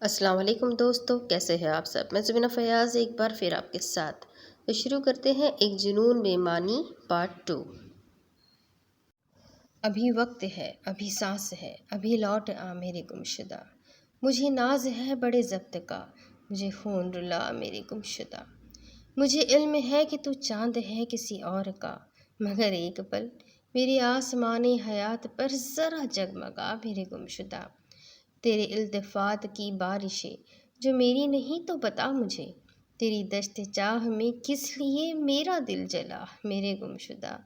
السلام علیکم دوستو، کیسے ہیں آپ سب؟ میں زبینہ فیاض ایک بار پھر آپ کے ساتھ تو شروع کرتے ہیں ایک جنون بے معنی پارٹ 2۔ ابھی وقت ہے، ابھی سانس ہے، ابھی لوٹ آ میرے گمشدہ، مجھے ناز ہے بڑے ضبط کا، مجھے خون رلا میرے گمشدہ، مجھے علم ہے کہ تو چاند ہے کسی اور کا، مگر ایک پل میری آسمان حیات پر ذرا جگمگا میرے گمشدہ، تیرے التفات کی بارشیں جو میری نہیں تو بتا مجھے، تیری دشت چاہ میں کس لیے میرا دل جلا میرے گمشدہ،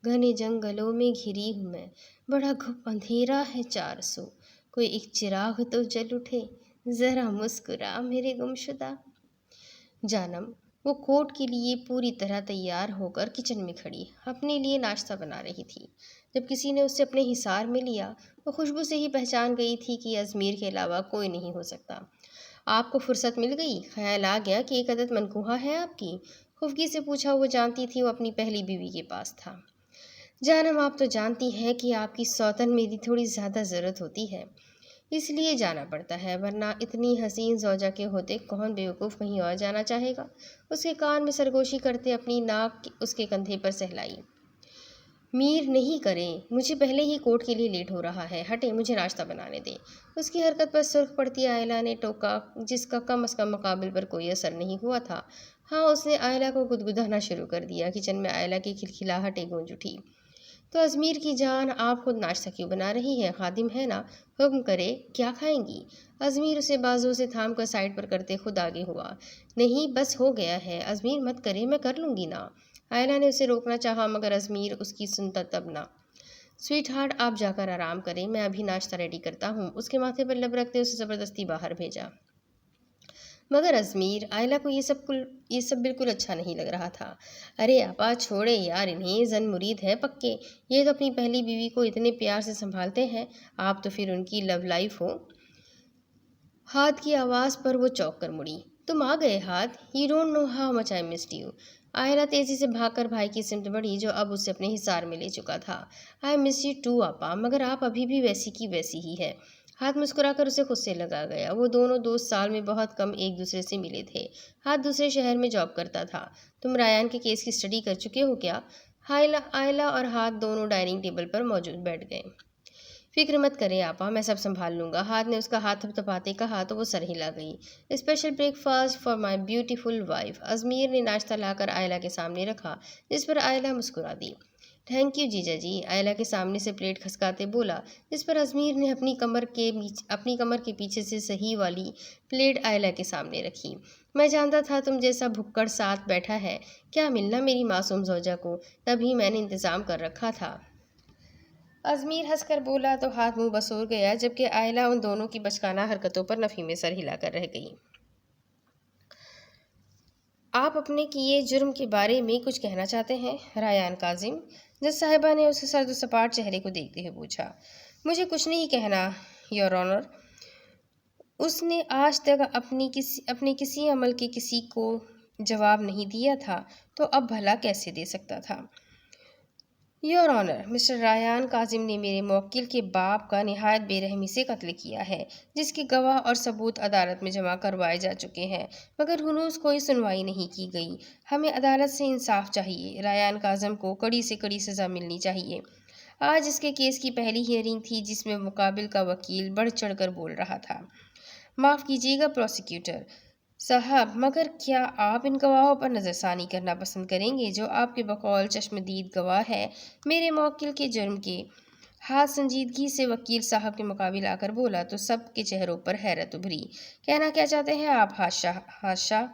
گھنے جنگلوں میں گھری ہوں میں، بڑا گھپ اندھیرا ہے چار سو، کوئی ایک چراغ تو جل اٹھے، ذرا مسکرا میرے گمشدہ۔ جانم وہ کوٹ کے لیے پوری طرح تیار ہو کر کچن میں کھڑی اپنے لیے ناشتہ بنا رہی تھی، جب کسی نے اسے اپنے حصار میں لیا۔ وہ خوشبو سے ہی پہچان گئی تھی کہ ازمیر کے علاوہ کوئی نہیں ہو سکتا۔ آپ کو فرصت مل گئی؟ خیال آ گیا کہ ایک عدد منقوہہ ہے آپ کی؟ خفگی سے پوچھا۔ وہ جانتی تھی وہ اپنی پہلی بیوی کے پاس تھا۔ جانم آپ تو جانتی ہیں کہ آپ کی سوتن میری تھوڑی زیادہ ضرورت ہوتی ہے، اس لیے جانا پڑتا ہے، ورنہ اتنی حسین زوجہ کے ہوتے کون بیوقوف کہیں اور جانا چاہے گا؟ اس کے کان میں سرگوشی کرتے اپنی ناک اس کے کندھے پر سہلائی۔ میر نہیں کریں، مجھے پہلے ہی کوٹ کے لیے لیٹ ہو رہا ہے، ہٹیں مجھے ناشتہ بنانے دیں۔ اس کی حرکت پر سرخ پڑتی آئلہ نے ٹوکا، جس کا کم از کم مقابل پر کوئی اثر نہیں ہوا تھا۔ ہاں، اس نے آئلہ کو گدگدانا شروع کر دیا۔ کچن میں آئلہ کی کھلکھلاہٹیں گونج اٹھی۔ تو ازمیر کی جان، آپ خود ناشتہ کیوں بنا رہی ہے؟ خادم ہے نا، حکم کرے، کیا کھائیں گی؟ ازمیر اسے بازو سے تھام کر سائڈ پر کرتے خود آگے ہوا۔ نہیں، بس ہو گیا ہے، ازمیر مت کرے، میں کر لوں گی نا۔ آئلہ نے اسے روکنا چاہا مگر ازمیر اس کی سنتا تب نہ۔ سویٹ ہارٹ، آپ جا کر آرام کریں، میں ابھی ناشتہ ریڈی کرتا ہوں۔ اس کے ماتھے پر لب رکھتے اسے زبردستی باہر بھیجا۔ مگر ازمیر، آئلہ کو یہ سب بالکل اچھا نہیں لگ رہا تھا۔ ارے آپا چھوڑے یار انہیں، زن مرید ہے پکے، یہ تو اپنی پہلی بیوی کو اتنے پیار سے سنبھالتے ہیں، آپ تو پھر ان کی لو لائف ہو۔ ہاتھ کی آواز پر وہ چونک کر مڑی۔ تم آ گئے ہاتھ، you don't know how much I missed you. Aila تیزی سے بھاگ کر بھائی کی سمت بڑھی جو اب اسے اپنے حصار میں لے چکا تھا۔ آئی مس یو ٹو آپا، مگر آپ ابھی بھی ویسی کی ویسی ہی ہے۔ ہاتھ مسکرا کر اسے خود سے لگا گیا۔ وہ دونوں دوست سال میں بہت کم ایک دوسرے سے ملے تھے۔ ہاتھ دوسرے شہر میں جاب کرتا تھا۔ تم ریان کے کیس کی اسٹڈی کر چکے ہو کیا؟ آئلہ اور ہاتھ دونوں ڈائننگ ٹیبل پر موجود بیٹھ گئے۔ فکر مت کریں آپا، میں سب سنبھال لوں گا۔ ہاتھ نے اس کا ہاتھ تھپتھپاتے کہا تو وہ سر ہلا گئی۔ Special break fast for my beautiful wife. Izmir نے ناشتہ لا کر آئلہ کے سامنے رکھا، جس پر آئلہ مسکرا دی۔ تھینک یو جیجا جی، آئلہ کے سامنے سے پلیٹ کھسکاتے بولا، جس پر ازمیر نے اپنی کمر کے پیچھے سے صحیح والی پلیٹ آئلہ کے سامنے رکھی۔ میں جانتا تھا تم جیسا بھکڑ ساتھ بیٹھا ہے، کیا ملنا میری معصوم زوجہ کو، تبھی میں نے انتظام کر رکھا تھا۔ ازمیر ہنس کر بولا تو ہاتھ منہ بسور گیا، جبکہ آئلہ ان دونوں کی بچکانہ حرکتوں پر نفی میں سر ہلا کر رہ گئی۔ آپ اپنے کیے جرم کے بارے میں کچھ کہنا چاہتے ہیں ریان کاظم؟ جج صاحبہ نے اس کے سرد و سپاٹ چہرے کو دیکھتے ہوئے پوچھا۔ مجھے کچھ نہیں کہنا یور آنر۔ اس نے آج تک اپنے کسی عمل کے کسی کو جواب نہیں دیا تھا، تو اب بھلا کیسے دے سکتا تھا؟ Your honour, mister Ryan Kazim نے میرے موکل کے باپ کا نہایت بے رحمی سے قتل کیا ہے، جس کے گواہ اور ثبوت عدالت میں جمع کروائے جا چکے ہیں، مگر ہنوز کوئی سنوائی نہیں کی گئی۔ ہمیں عدالت سے انصاف چاہیے۔ ریان کاظم کو کڑی سے کڑی سزا ملنی چاہیے۔ آج اس کے کیس کی پہلی ہیئرنگ تھی، جس میں مقابل کا وکیل بڑھ چڑھ کر بول رہا تھا۔ معاف کیجیے گا پروسیکیوٹر صاحب، مگر کیا آپ ان گواہوں پر نظر ثانی کرنا پسند کریں گے جو آپ کے بقول چشمدید گواہ ہے میرے موکل کے جرم کے؟ ہاتھ سنجیدگی سے وکیل صاحب کے مقابل آ کر بولا تو سب کے چہروں پر حیرت ابھری۔ کہنا کیا چاہتے ہیں آپ ہادشاہ؟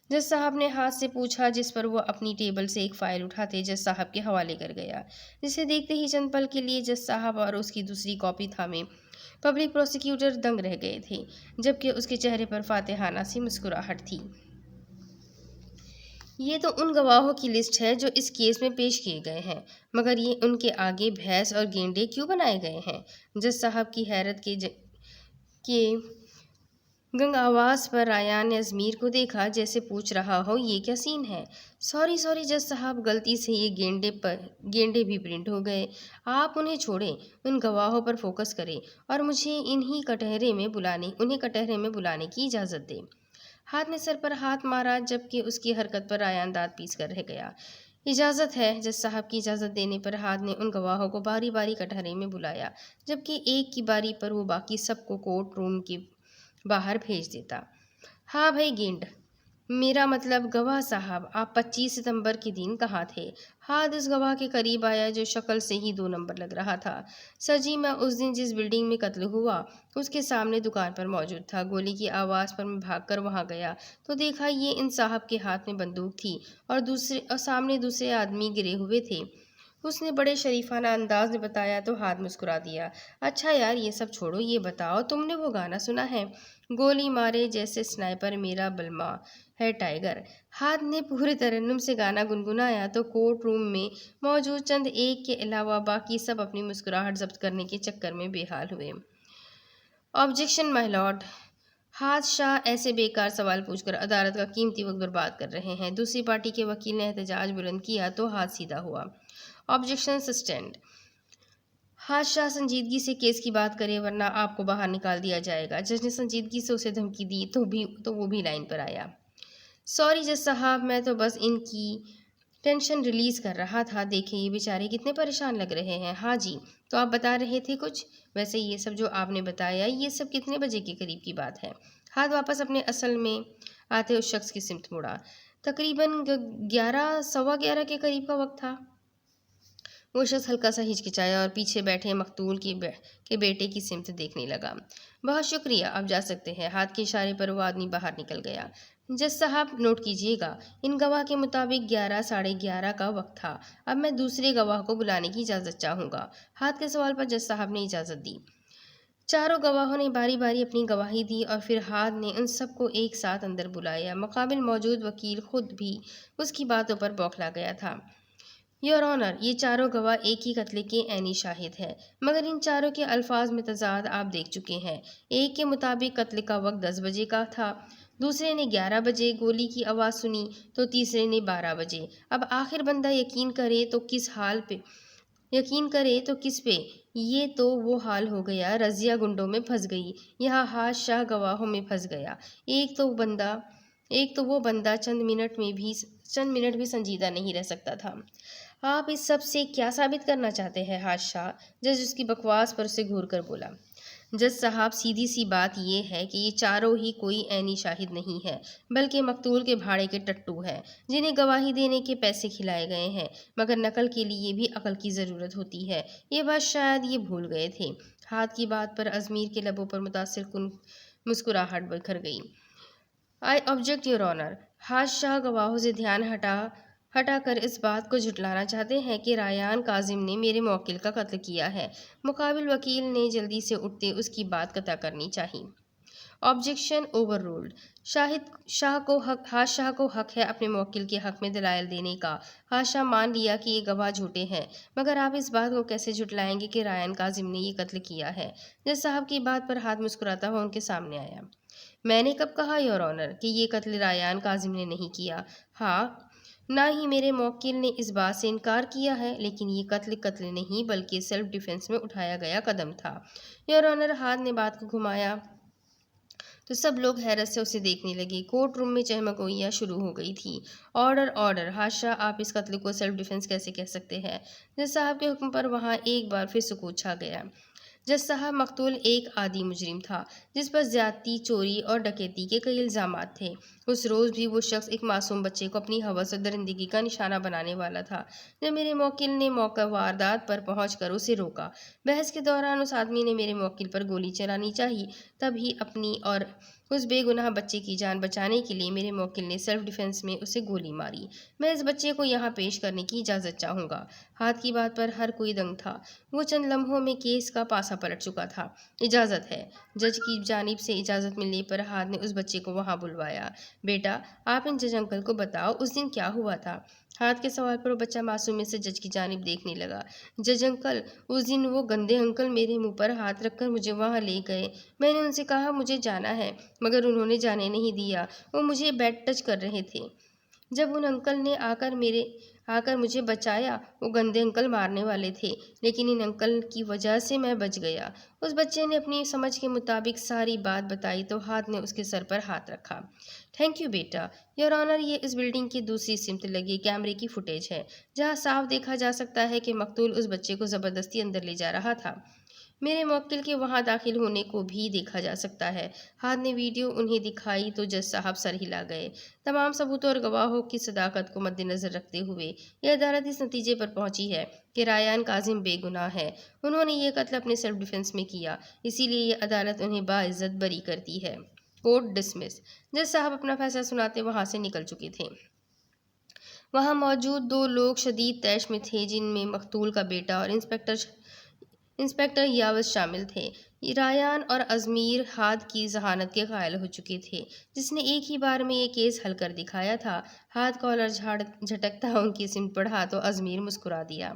جج صاحب نے ہاتھ سے پوچھا، جس پر وہ اپنی ٹیبل سے ایک فائل اٹھاتے جج صاحب کے حوالے کر گیا، جسے دیکھتے ہی چند پل کے لیے جج صاحب اور اس کی دوسری کاپی تھامے پبلک پروسیکیوٹر دنگ رہ گئے تھے، جبکہ اس کے چہرے پر فاتحانہ سی مسکراہٹ تھی۔ یہ تو ان گواہوں کی لسٹ ہے جو اس کیس میں پیش کیے گئے ہیں، مگر یہ ان کے آگے بھینس اور گینڈے کیوں بنائے گئے ہیں؟ جج صاحب کی حیرت کے گنگ آواز پر رایان نے ازمیر کو دیکھا جیسے پوچھ رہا ہو یہ کیا سین ہے۔ سوری جج صاحب، غلطی سے یہ گینڈے بھی پرنٹ ہو گئے۔ آپ انہیں چھوڑیں، ان گواہوں پر فوکس کریں اور مجھے انہیں کٹہرے میں بلانے کی اجازت دیں۔ ہاتھ نے سر پر ہاتھ مارا جبکہ اس کی حرکت پر رایان دانت پیس کر رہ گیا۔ اجازت ہے۔ جج صاحب کی اجازت دینے پر ہاتھ نے ان گواہوں کو باری باری کٹہرے میں بلایا جبکہ ایک کی باری پر وہ باقی سب کو کورٹ روم کے باہر بھیج دیتا۔ ہاں بھائی گینڈ، میرا مطلب گواہ صاحب، آپ 25 ستمبر کے دن کہاں تھے؟ ہاتھ اس گواہ کے قریب آیا جو شکل سے ہی 2 نمبر لگ رہا تھا۔ سر جی، میں اس دن جس بلڈنگ میں قتل ہوا اس کے سامنے دکان پر موجود تھا۔ گولی کی آواز پر میں بھاگ کر وہاں گیا تو دیکھا یہ ان صاحب کے ہاتھ میں بندوق تھی اور سامنے دوسرے آدمی گرے ہوئے تھے۔ اس نے بڑے شریفانہ انداز میں بتایا تو ہاتھ مسکرا دیا۔ اچھا یار، یہ سب چھوڑو، یہ بتاؤ تم نے وہ گانا سنا ہے، گولی مارے جیسے سنائپر میرا بلما ہے ٹائیگر؟ ہاتھ نے پورے ترنم سے گانا گنگنایا تو کورٹ روم میں موجود چند ایک کے علاوہ باقی سب اپنی مسکراہٹ ضبط کرنے کے چکر میں بے حال ہوئے۔ آبجیکشن مائی لارڈ، ہاتھ شاہ ایسے بیکار سوال پوچھ کر عدالت کا قیمتی وقت برباد کر رہے ہیں۔ دوسری پارٹی کے وکیل نے احتجاج بلند کیا تو ہاتھ سیدھا ہوا۔ Objection sustained. ہاتھ شاہ، سنجیدگی سے کیس کی بات کرے ورنہ آپ کو باہر نکال دیا جائے گا۔ جج نے سنجیدگی سے اسے دھمکی دی تو وہ بھی لائن پر آیا۔ سوری جج صاحب، میں تو بس ان کی ٹینشن ریلیز کر رہا تھا۔ دیکھیں یہ بیچارے کتنے پریشان لگ رہے ہیں۔ ہاں جی، تو آپ بتا رہے تھے کچھ؟ ویسے یہ سب جو آپ نے بتایا یہ سب کتنے بجے کے قریب کی بات ہے؟ ہاتھ واپس اپنے اصل میں آتے اس شخص کی سمت مڑا۔ تقریباً 11:15 کے قریب کا وقت تھا۔ وہ شخص ہلکا سا ہچکچایا اور پیچھے بیٹھے مقتول کے بیٹے کی سمت دیکھنے لگا۔ بہت شکریہ، آپ جا سکتے ہیں۔ ہاتھ کے اشارے پر وہ آدمی باہر نکل گیا۔ جج صاحب نوٹ کیجیے گا، ان گواہ کے مطابق 11 ساڑھے 11 کا وقت تھا۔ اب میں دوسرے گواہ کو بلانے کی اجازت چاہوں گا۔ ہاتھ کے سوال پر جج صاحب نے اجازت دی۔ چاروں گواہوں نے باری باری اپنی گواہی دی اور پھر ہاتھ نے ان سب کو ایک ساتھ اندر بلایا۔ مقابل موجود وکیل خود بھی اس کی باتوں پر بوکھلا گیا تھا۔ یور آنر، یہ چاروں گواہ ایک ہی قتل کے عینی شاہد ہیں، مگر ان چاروں کے الفاظ میں تضاد آپ دیکھ چکے ہیں۔ ایک کے مطابق قتل کا وقت 10 بجے کا تھا، دوسرے نے 11 بجے گولی کی آواز سنی تو تیسرے نے 12 بجے۔ اب آخر بندہ یقین کرے تو کس پہ؟ یہ تو وہ حال ہو گیا رضیہ گنڈوں میں پھنس گئی، یہاں ہاتھ شاہ گواہوں میں پھنس گیا۔ ایک تو وہ بندہ چند منٹ بھی سنجیدہ نہیں رہ سکتا تھا۔ آپ اس سب سے کیا ثابت کرنا چاہتے ہیں ہاتھ شاہ؟ جج اس کی بکواس پر اسے گھور کر بولا۔ جج صاحب، سیدھی سی بات یہ ہے کہ یہ چاروں ہی کوئی عینی شاہد نہیں ہے بلکہ مقتول کے بھاڑے کے ٹٹو ہیں جنہیں گواہی دینے کے پیسے کھلائے گئے ہیں، مگر نقل کے لیے بھی عقل کی ضرورت ہوتی ہے، یہ بات شاید یہ بھول گئے تھے۔ ہاتھ کی بات پر ازمیر کے لبوں پر متاثر کن مسکراہٹ بکھر گئی۔ آئی آبجیکٹ یور آنر۔ ہاتھ شاہ گواہوں سے دھیان ہٹا کر اس بات کو جھٹلانا چاہتے ہیں کہ رایان کاظم نے میرے موکل کا قتل کیا ہے۔ مقابل وکیل نے جلدی سے اٹھتے اس کی بات قطع کرنی چاہی۔ Objection overruled. ہاتھ شاہ کو حق ہے اپنے موکل کے حق میں دلائل دینے کا۔ ہاتھ شاہ مان لیا کہ یہ گواہ جھوٹے ہیں، مگر آپ اس بات کو کیسے جھٹلائیں گے کہ رایان کاظم نے یہ قتل کیا ہے؟ جج صاحب کی بات پر ہاتھ مسکراتا ہوا ان کے سامنے آیا۔ میں نے کب کہا یور آنر کہ یہ قتل رایان کاظم نے نہیں کیا؟ ہاں، نہ ہی میرے موکل نے اس بات سے انکار کیا ہے، لیکن یہ قتل نہیں بلکہ سیلف ڈیفنس میں اٹھایا گیا قدم تھا۔ یور آنر، ہاتھ نے بات کو گھمایا تو سب لوگ حیرت سے اسے دیکھنے لگے۔ کورٹ روم میں چہمگوئیاں شروع ہو گئی تھی۔ Order order. ہاتھ شاہ، آپ اس قتل کو سیلف ڈیفنس کیسے کہہ سکتے ہیں؟ جج صاحب کے حکم پر وہاں ایک بار پھر سکوت چھا گیا۔ جج صاحب، مقتول ایک عادی مجرم تھا جس پر زیادتی، چوری اور ڈکیتی کے کئی الزامات تھے۔ اس روز بھی وہ شخص ایک معصوم بچے کو اپنی ہوس اور درندگی کا نشانہ بنانے والا تھا۔ جب میرے موکل نے موقع واردات پر پہنچ کر اسے روکا، بحث کے دوران اس آدمی نے میرے موکل پر گولی چلانی چاہی، تب ہی اپنی اور اس بے گناہ بچے کی جان بچانے کے لیے میرے موکل نے سیلف ڈیفنس میں اسے گولی ماری۔ میں اس بچے کو یہاں پیش کرنے کی اجازت چاہوں گا۔ ہاتھ کی بات پر ہر کوئی دنگ تھا۔ وہ چند لمحوں میں کیس کا پاسا پلٹ چکا تھا۔ اجازت ہے۔ جج کی جانب سے اجازت ملنے پر ہاتھ نے اس بچے کو وہاں بلوایا۔ بیٹا، آپ ان جج انکل کو بتاؤ اس دن کیا ہوا تھا؟ ہاتھ کے سوال پر وہ بچہ معصومیت سے جج کی جانب دیکھنے لگا۔ جج انکل، اس دن وہ گندے انکل میرے منہ پر ہاتھ رکھ کر مجھے وہاں لے گئے۔ میں نے ان سے کہا مجھے جانا ہے، مگر انہوں نے جانے نہیں دیا۔ وہ مجھے بیڈ ٹچ کر رہے تھے۔ جب ان انکل نے آ کر مجھے بچایا، وہ گندے انکل مارنے والے تھے، لیکن ان انکل کی وجہ سے میں بچ گیا۔ اس بچے نے اپنی سمجھ کے مطابق ساری بات بتائی تو ہاتھ نے اس کے سر پر ہاتھ رکھا۔ Thank you beta, your owner, یہ اس بلڈنگ کی دوسری سمت لگے کیمرے کی فوٹیج ہے، جہاں صاف دیکھا جا سکتا ہے کہ مقتول اس بچے کو زبردستی اندر لے جا رہا تھا۔ میرے موکل کے وہاں داخل ہونے کو بھی دیکھا جا سکتا ہے۔ ہاتھ نے ویڈیو انہیں دکھائی تو جج صاحب سر ہلا گئے۔ تمام ثبوتوں اور گواہوں کی صداقت کو مد نظر رکھتے ہوئے یہ عدالت اس نتیجے پر پہنچی ہے کہ ریان کاظم بے گناہ ہے۔ انہوں نے یہ قتل اپنے سیلف ڈیفنس میں کیا، اسی لیے یہ عدالت انہیں باعزت بری کرتی ہے۔ Court dismiss. جج صاحب اپنا فیصلہ سناتے وہاں سے نکل چکے تھے۔ وہاں موجود 2 لوگ شدید طیش میں تھے، جن میں مقتول کا بیٹا اور انسپکٹر یاوز شامل تھے۔ ریان اور ازمیر ہاتھ کی ذہانت کے قائل ہو چکے تھے، جس نے ایک ہی بار میں یہ کیس حل کر دکھایا تھا۔ ہاتھ کالر جھٹکتا ان کی سمت بڑھا تو ازمیر مسکرا دیا۔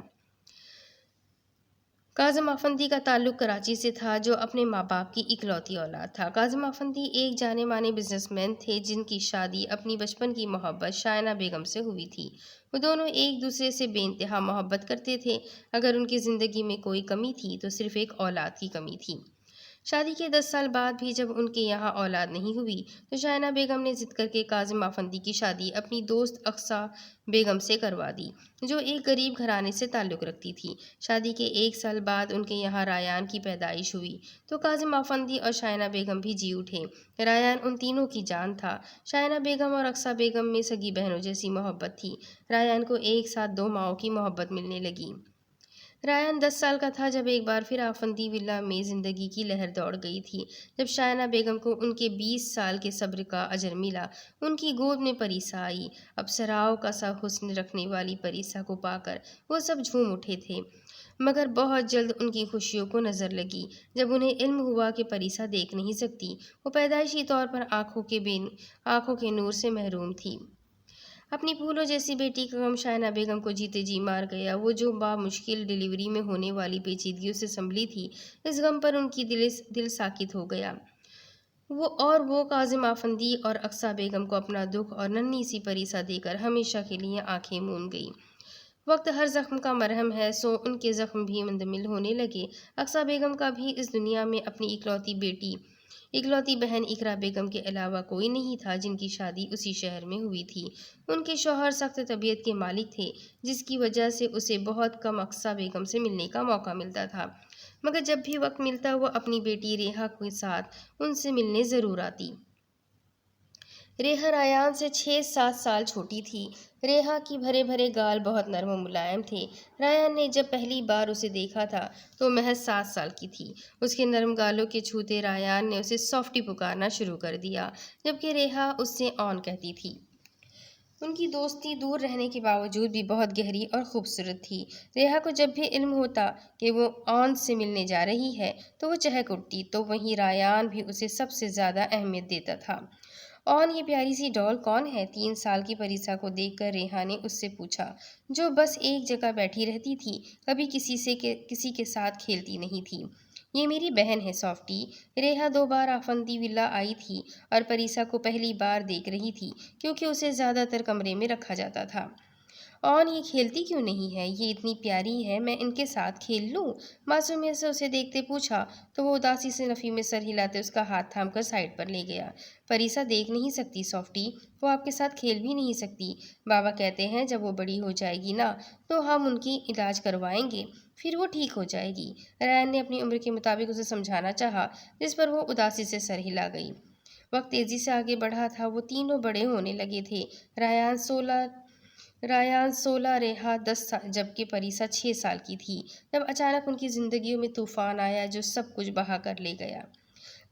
کاظم افندی کا تعلق کراچی سے تھا، جو اپنے ماں باپ کی اکلوتی اولاد تھا۔ کاظم افندی ایک جانے مانے بزنس مین تھے، جن کی شادی اپنی بچپن کی محبت شائنہ بیگم سے ہوئی تھی۔ وہ دونوں ایک دوسرے سے بے انتہا محبت کرتے تھے۔ اگر ان کی زندگی میں کوئی کمی تھی تو صرف ایک اولاد کی کمی تھی۔ شادی کے 10 سال بعد بھی جب ان کے یہاں اولاد نہیں ہوئی تو شائنہ بیگم نے ضد کر کے کاظم افندی کی شادی اپنی دوست اقصیٰ بیگم سے کروا دی، جو ایک غریب گھرانے سے تعلق رکھتی تھی۔ شادی کے 1 سال بعد ان کے یہاں ریان کی پیدائش ہوئی تو کاظم افندی اور شائنہ بیگم بھی جی اٹھے۔ ریان ان تینوں کی جان تھا۔ شائنہ بیگم اور اقصیٰ بیگم میں سگی بہنوں جیسی محبت تھی۔ ریان کو ایک ساتھ 2 ماؤں کی محبت ملنے لگی۔ ریان 10 سال کا تھا جب ایک بار پھر آفندی ولا میں زندگی کی لہر دوڑ گئی تھی۔ جب شائنہ بیگم کو ان کے 20 سال کے صبر کا اجر ملا، ان کی گود میں پریسا آئی۔ اپسراؤں کا سا حسن رکھنے والی پریسا کو پا کر وہ سب جھوم اٹھے تھے، مگر بہت جلد ان کی خوشیوں کو نظر لگی۔ جب انہیں علم ہوا کہ پریسا دیکھ نہیں سکتی، وہ پیدائشی طور پر آنکھوں کے نور سے محروم تھی۔ اپنی پھولوں جیسی بیٹی کا غم شائنہ بیگم کو جیتے جی مار گیا۔ وہ جو بامشکل ڈیلیوری میں ہونے والی پیچیدگیوں سے سنبھلی تھی، اس غم پر ان کی دل ساکت ہو گیا۔ وہ کاظم افندی اور اقصیٰ بیگم کو اپنا دکھ اور ننھی سی پریسا دے کر ہمیشہ کے لیے آنکھیں مون گئی۔ وقت ہر زخم کا مرہم ہے، سو ان کے زخم بھی مندمل ہونے لگے۔ اقصیٰ بیگم کا بھی اس دنیا میں اپنی اکلوتی بہن اقرا بیگم کے علاوہ کوئی نہیں تھا، جن کی شادی اسی شہر میں ہوئی تھی۔ ان کے شوہر سخت طبیعت کے مالک تھے، جس کی وجہ سے اسے بہت کم اقصیٰ بیگم سے ملنے کا موقع ملتا تھا، مگر جب بھی وقت ملتا وہ اپنی بیٹی ریحا کے ساتھ ان سے ملنے ضرور آتی۔ ریحا ریان سے 6-7 سال چھوٹی تھی۔ ریحا کی بھرے بھرے گال بہت نرم و ملائم تھے۔ ریان نے جب پہلی بار اسے دیکھا تھا تو وہ محض 7 سال کی تھی۔ اس کے نرم گالوں کے چھوتے ریان نے اسے سافٹی پکارنا شروع کر دیا، جبکہ ریحا اس سے آن کہتی تھی۔ ان کی دوستی دور رہنے کے باوجود بھی بہت گہری اور خوبصورت تھی۔ ریحا کو جب بھی علم ہوتا کہ وہ آن سے ملنے جا رہی ہے تو وہ چہک اٹھتی، تو وہیں ریان بھی اسے سب سے زیادہ اہمیت دیتا تھا۔ آن، یہ پیاری سی ڈال کون ہے؟ 3 سال کی پریسا کو دیکھ کر ریحا نے اس سے پوچھا، جو بس ایک جگہ بیٹھی رہتی تھی، کبھی کسی کے ساتھ کھیلتی نہیں تھی۔ یہ میری بہن ہے سافٹی۔ ریحا 2 بار آفندی ولا آئی تھی اور پریسا کو پہلی بار دیکھ رہی تھی، کیونکہ اسے زیادہ تر کمرے میں رکھا جاتا تھا۔ آن، یہ کھیلتی کیوں نہیں ہے؟ یہ اتنی پیاری ہے، میں ان کے ساتھ کھیل لوں؟ معصومیت سے اسے دیکھتے پوچھا تو وہ اداسی سے نفی میں سر ہلاتے اس کا ہاتھ تھام کر سائڈ پر لے گیا۔ پریسا دیکھ نہیں سکتی سافٹی، وہ آپ کے ساتھ کھیل بھی نہیں سکتی۔ بابا کہتے ہیں جب وہ بڑی ہو جائے گی نا تو ہم ان کی علاج کروائیں گے، پھر وہ ٹھیک ہو جائے گی۔ ریان نے اپنی عمر کے مطابق اسے سمجھانا چاہا، جس پر وہ اداسی سے سر ہلا گئی۔ وقت تیزی سے آگے بڑھا تھا، وہ تینوں بڑے ہونے لگے تھے۔ ریان 16، ریحا 10، جبکہ پریسا 6 سال کی تھی، جب اچانک ان کی زندگیوں میں طوفان آیا جو سب کچھ بہا کر لے گیا۔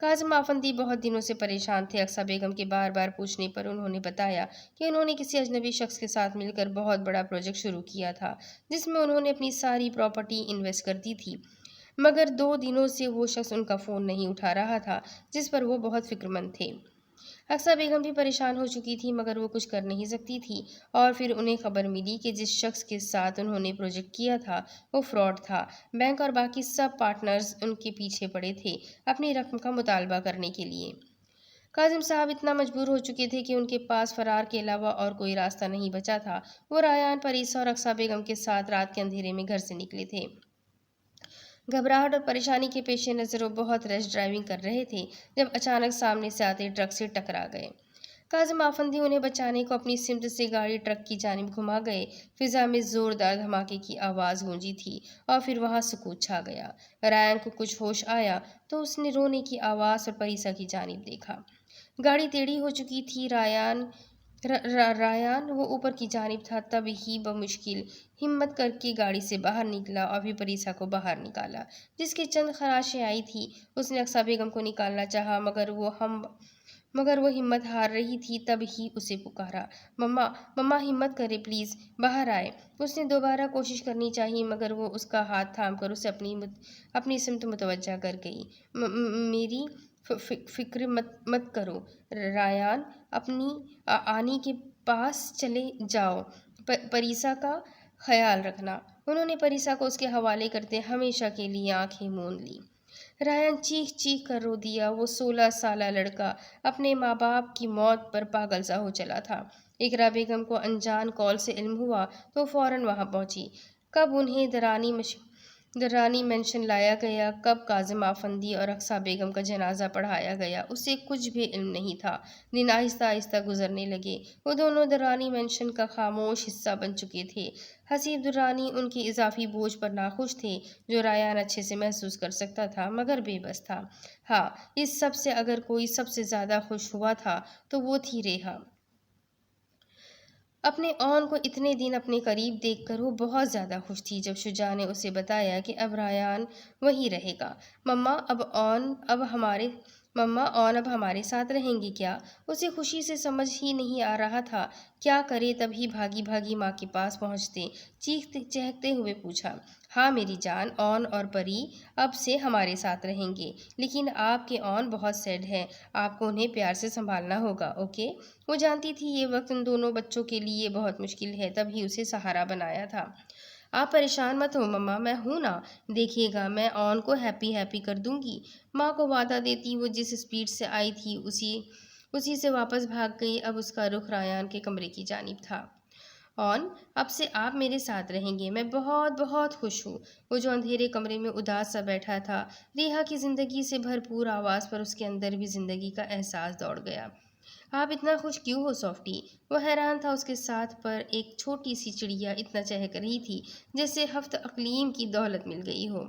کاظم افندی بہت دنوں سے پریشان تھے۔ اقصیٰ بیگم کے بار بار پوچھنے پر انہوں نے بتایا کہ انہوں نے کسی اجنبی شخص کے ساتھ مل کر بہت بڑا پروجیکٹ شروع کیا تھا، جس میں انہوں نے اپنی ساری پراپرٹی انویسٹ کر دی تھی، مگر 2 دنوں سے وہ شخص ان کا فون نہیں اٹھا رہا تھا، جس پر وہ بہت فکر مند تھے۔ اقصیٰ بیگم بھی پریشان ہو چکی تھی مگر وہ کچھ کر نہیں سکتی تھی، اور پھر انہیں خبر ملی کہ جس شخص کے ساتھ انہوں نے پروجیکٹ کیا تھا وہ فراڈ تھا۔ بینک اور باقی سب پارٹنرز ان کے پیچھے پڑے تھے اپنی رقم کا مطالبہ کرنے کے لیے۔ کاظم صاحب اتنا مجبور ہو چکے تھے کہ ان کے پاس فرار کے علاوہ اور کوئی راستہ نہیں بچا تھا۔ وہ ریان، پریسا اور اقصیٰ بیگم کے ساتھ رات کے اندھیرے میں گھر سے نکلے تھے۔ گھبراہٹ اور پریشانی کے پیش نظر وہ بہت ریش ڈرائیونگ کر رہے تھے جب اچانک سامنے سے آتے ٹرک سے ٹکرا گئے۔ کاظم آفندی انہیں بچانے کو اپنی سمت سے گاڑی ٹرک کی جانب گھما گئے۔ فضا میں زوردار دھماکے کی آواز گونجی تھی اور پھر وہاں سکوت چھا گیا۔ ریان کو کچھ ہوش آیا تو اس نے رونے کی آواز اور پریسا کی جانب دیکھا۔ گاڑی ٹیڑھی ہو چکی تھی۔ ریان وہ اوپر کی جانب تھا، تب ہی بمشکل ہمت کر کے گاڑی سے باہر نکلا اور پھر پریسا کو باہر نکالا جس کے چند خراشیں آئی تھی۔ اس نے اقصیٰ بیگم کو نکالنا چاہا مگر وہ ہمت ہار رہی تھی، تب ہی اسے پکارا، مما ہمت کرے پلیز، باہر آئے۔ اس نے دوبارہ کوشش کرنی چاہی مگر وہ اس کا ہاتھ تھام کر اسے اپنی سمت متوجہ کر گئی۔ میری فکر مت کرو ریان، اپنی آنی کے پاس چلے جاؤ، پریسا کا خیال رکھنا۔ انہوں نے پریسا کو اس کے حوالے کرتے ہمیشہ کے لیے آنکھیں موند لی۔ ریان چیخ چیخ کر رو دیا۔ وہ 16 سالہ لڑکا اپنے ماں باپ کی موت پر پاگل سا ہو چلا تھا۔ اقرا بیگم کو انجان کال سے علم ہوا تو فوراً وہاں پہنچی۔ کب انہیں درانی مینشن لایا گیا، کب کاظم آفندی اور اقصیٰ بیگم کا جنازہ پڑھایا گیا، اسے کچھ بھی علم نہیں تھا۔ دن آہستہ آہستہ گزرنے لگے۔ وہ دونوں درانی مینشن کا خاموش حصہ بن چکے تھے۔ حسیب درانی ان کے اضافی بوجھ پر ناخوش تھے، جو ریان اچھے سے محسوس کر سکتا تھا مگر بے بس تھا۔ ہاں، اس سب سے اگر کوئی سب سے زیادہ خوش ہوا تھا تو وہ تھی ریحا۔ اپنے اون کو اتنے دن اپنے قریب دیکھ کر وہ بہت زیادہ خوش تھی۔ جب شجاع نے اسے بتایا کہ اب ریان وہیں رہے گا، مما اون اب ہمارے ساتھ رہیں گے کیا؟ اسے خوشی سے سمجھ ہی نہیں آ رہا تھا کیا کرے، تبھی بھاگی بھاگی ماں کے پاس پہنچتے چیختے چہکتے ہوئے پوچھا، ہاں میری جان، اون اور پری اب سے ہمارے ساتھ رہیں گے، لیکن آپ کے اون بہت سیڈ ہیں، آپ کو انہیں پیار سے سنبھالنا ہوگا، اوکے؟ وہ جانتی تھی یہ وقت ان دونوں بچوں کے لیے بہت مشکل ہے، تبھی اسے سہارا بنایا تھا۔ آپ پریشان مت ہو مما، میں ہوں نا، دیکھیے گا میں اون کو ہیپی کر دوں گی۔ ماں کو وعدہ دیتی وہ جس سپیڈ سے آئی تھی اسی سے واپس بھاگ گئی۔ اب اس کا رخ ریان کے کمرے کی جانب تھا۔ اون، اب سے آپ میرے ساتھ رہیں گے، میں بہت بہت خوش ہوں۔ وہ جو اندھیرے کمرے میں اداس سا بیٹھا تھا، ریحا کی زندگی سے بھرپور آواز پر اس کے اندر بھی زندگی کا احساس دوڑ گیا۔ آپ اتنا خوش کیوں ہو سافٹی؟ وہ حیران تھا۔ اس کے ساتھ پر ایک چھوٹی سی چڑیا اتنا چہک رہی تھی جیسے ہفت اقلیم کی دولت مل گئی ہو۔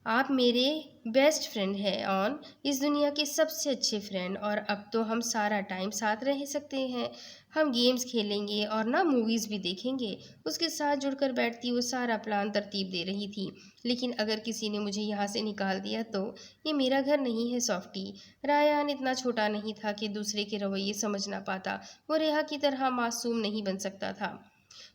آپ میرے بیسٹ فرینڈ ہیں اون، اس دنیا کے سب سے اچھے فرینڈ، اور اب تو ہم سارا ٹائم ساتھ رہ سکتے ہیں۔ ہم گیمز کھیلیں گے اور نہ موویز بھی دیکھیں گے۔ اس کے ساتھ جڑ کر بیٹھتی وہ سارا پلان ترتیب دے رہی تھی۔ لیکن اگر کسی نے مجھے یہاں سے نکال دیا تو یہ میرا گھر نہیں ہے سافٹی۔ ریان اتنا چھوٹا نہیں تھا کہ دوسرے کے رویے سمجھ نہ پاتا۔ وہ ریحا کی طرح معصوم نہیں بن سکتا تھا۔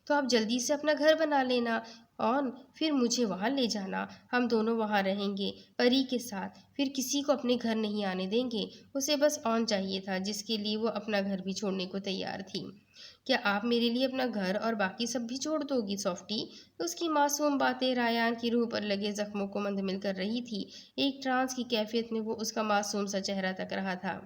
تو آپ جلدی سے اپنا گھر بنا لینا اون، پھر مجھے وہاں لے جانا، ہم دونوں وہاں رہیں گے پری کے ساتھ، پھر کسی کو اپنے گھر نہیں آنے دیں گے۔ اسے بس اون چاہیے تھا جس کے لیے وہ اپنا گھر بھی چھوڑنے کو تیار تھی۔ کیا آپ میرے لیے اپنا گھر اور باقی سب بھی چھوڑ دو گی سافٹی؟ اس کی معصوم باتیں ریان کی روح پر لگے زخموں کو منجمد کر رہی تھی۔ ایک ٹرانس کی کیفیت میں وہ اس کا معصوم سا چہرہ تک رہا تھا۔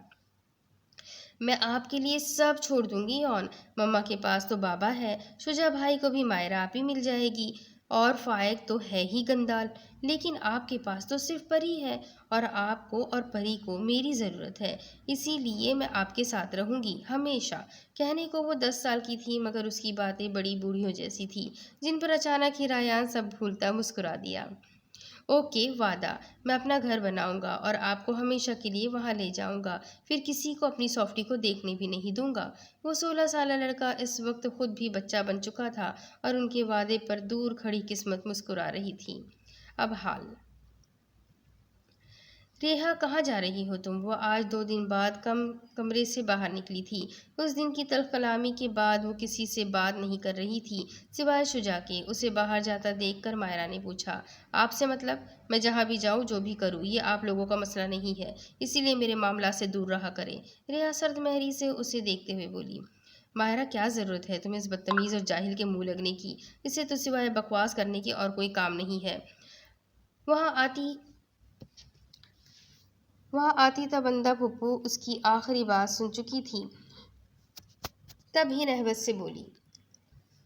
میں آپ کے لیے سب چھوڑ دوں گی اون، مما کے پاس تو بابا ہے، شجاع بھائی کو بھی مائرہ آپ ہی مل جائے گی، اور فائق تو ہے ہی گندال، لیکن آپ کے پاس تو صرف پری ہے، اور آپ کو اور پری کو میری ضرورت ہے، اسی لیے میں آپ کے ساتھ رہوں گی ہمیشہ۔ کہنے کو وہ 10 سال کی تھی مگر اس کی باتیں بڑی بوڑھیوں جیسی تھی، جن پر اچانک ہی ریان سب بھولتا مسکرا دیا۔ اوکے، وعدہ، میں اپنا گھر بناؤں گا اور آپ کو ہمیشہ کے لیے وہاں لے جاؤں گا، پھر کسی کو اپنی سافٹی کو دیکھنے بھی نہیں دوں گا۔ وہ 16 سالہ لڑکا اس وقت خود بھی بچہ بن چکا تھا اور ان کے وعدے پر دور کھڑی قسمت مسکرا رہی تھی۔ اب حال ریحا کہاں جا رہی ہو تم؟ وہ آج 2 دن بعد کمرے سے باہر نکلی تھی۔ اس دن کی تلخ کلامی کے بعد وہ کسی سے بات نہیں کر رہی تھی سوائے شجاع کے۔ اسے باہر جاتا دیکھ کر مائرہ نے پوچھا، آپ سے مطلب؟ میں جہاں بھی جاؤں جو بھی کروں یہ آپ لوگوں کا مسئلہ نہیں ہے، اسی لیے میرے معاملات سے دور رہا کریں۔ ریحا سرد مہری سے اسے دیکھتے ہوئے بولی، مائرہ کیا ضرورت ہے تمہیں اس بدتمیز اور جاہل کے منہ لگنے کی؟ اسے تو سوائے بکواس کرنے کے اور کوئی کام نہیں ہے۔ وہاں آتی تا بندہ پھپھو اس کی آخری بات سن چکی تھی، تب ہی نہبت سے بولی،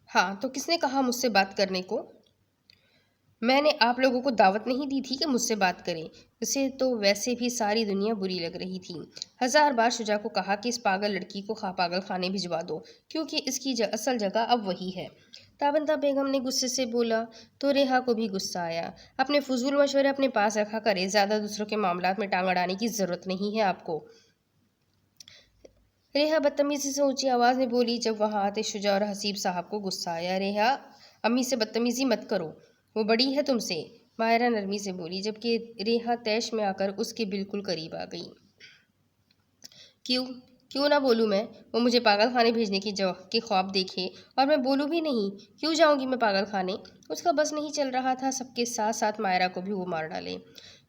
ہاں تو کس نے کہا مجھ سے بات کرنے کو؟ میں نے آپ لوگوں کو دعوت نہیں دی تھی کہ مجھ سے بات کریں۔ اسے تو ویسے بھی ساری دنیا بری لگ رہی تھی۔ 1000 بار شجاع کو کہا کہ اس پاگل لڑکی کو پاگل خانے بھجوا دو، کیونکہ اس کی اصل جگہ اب وہی ہے۔ تابندہ بیگم نے غصے سے بولا تو ریحا کو بھی غصہ آیا۔ اپنے فضول مشورے اپنے پاس رکھا کرے، زیادہ دوسروں کے معاملات میں ٹانگ اڑانے کی ضرورت نہیں ہے آپ کو۔ ریحا بدتمیزی سے اونچی آواز میں بولی۔ جب وہاں آتے شجاع اور حسیب صاحب کو غصہ آیا۔ ریحا، امی سے بدتمیزی مت کرو، وہ بڑی ہے تم سے، مائرہ نرمی سے بولی، جبکہ ریحا طیش میں آ کر اس کے بالکل قریب آ گئی۔ کیوں نہ بولوں میں؟ وہ مجھے پاگل خانے بھیجنے کے خواب دیکھے اور میں بولوں بھی نہیں؟ کیوں جاؤں گی میں پاگل خانے؟ اس کا بس نہیں چل رہا تھا سب کے ساتھ ساتھ مائرہ کو بھی وہ مار ڈالے،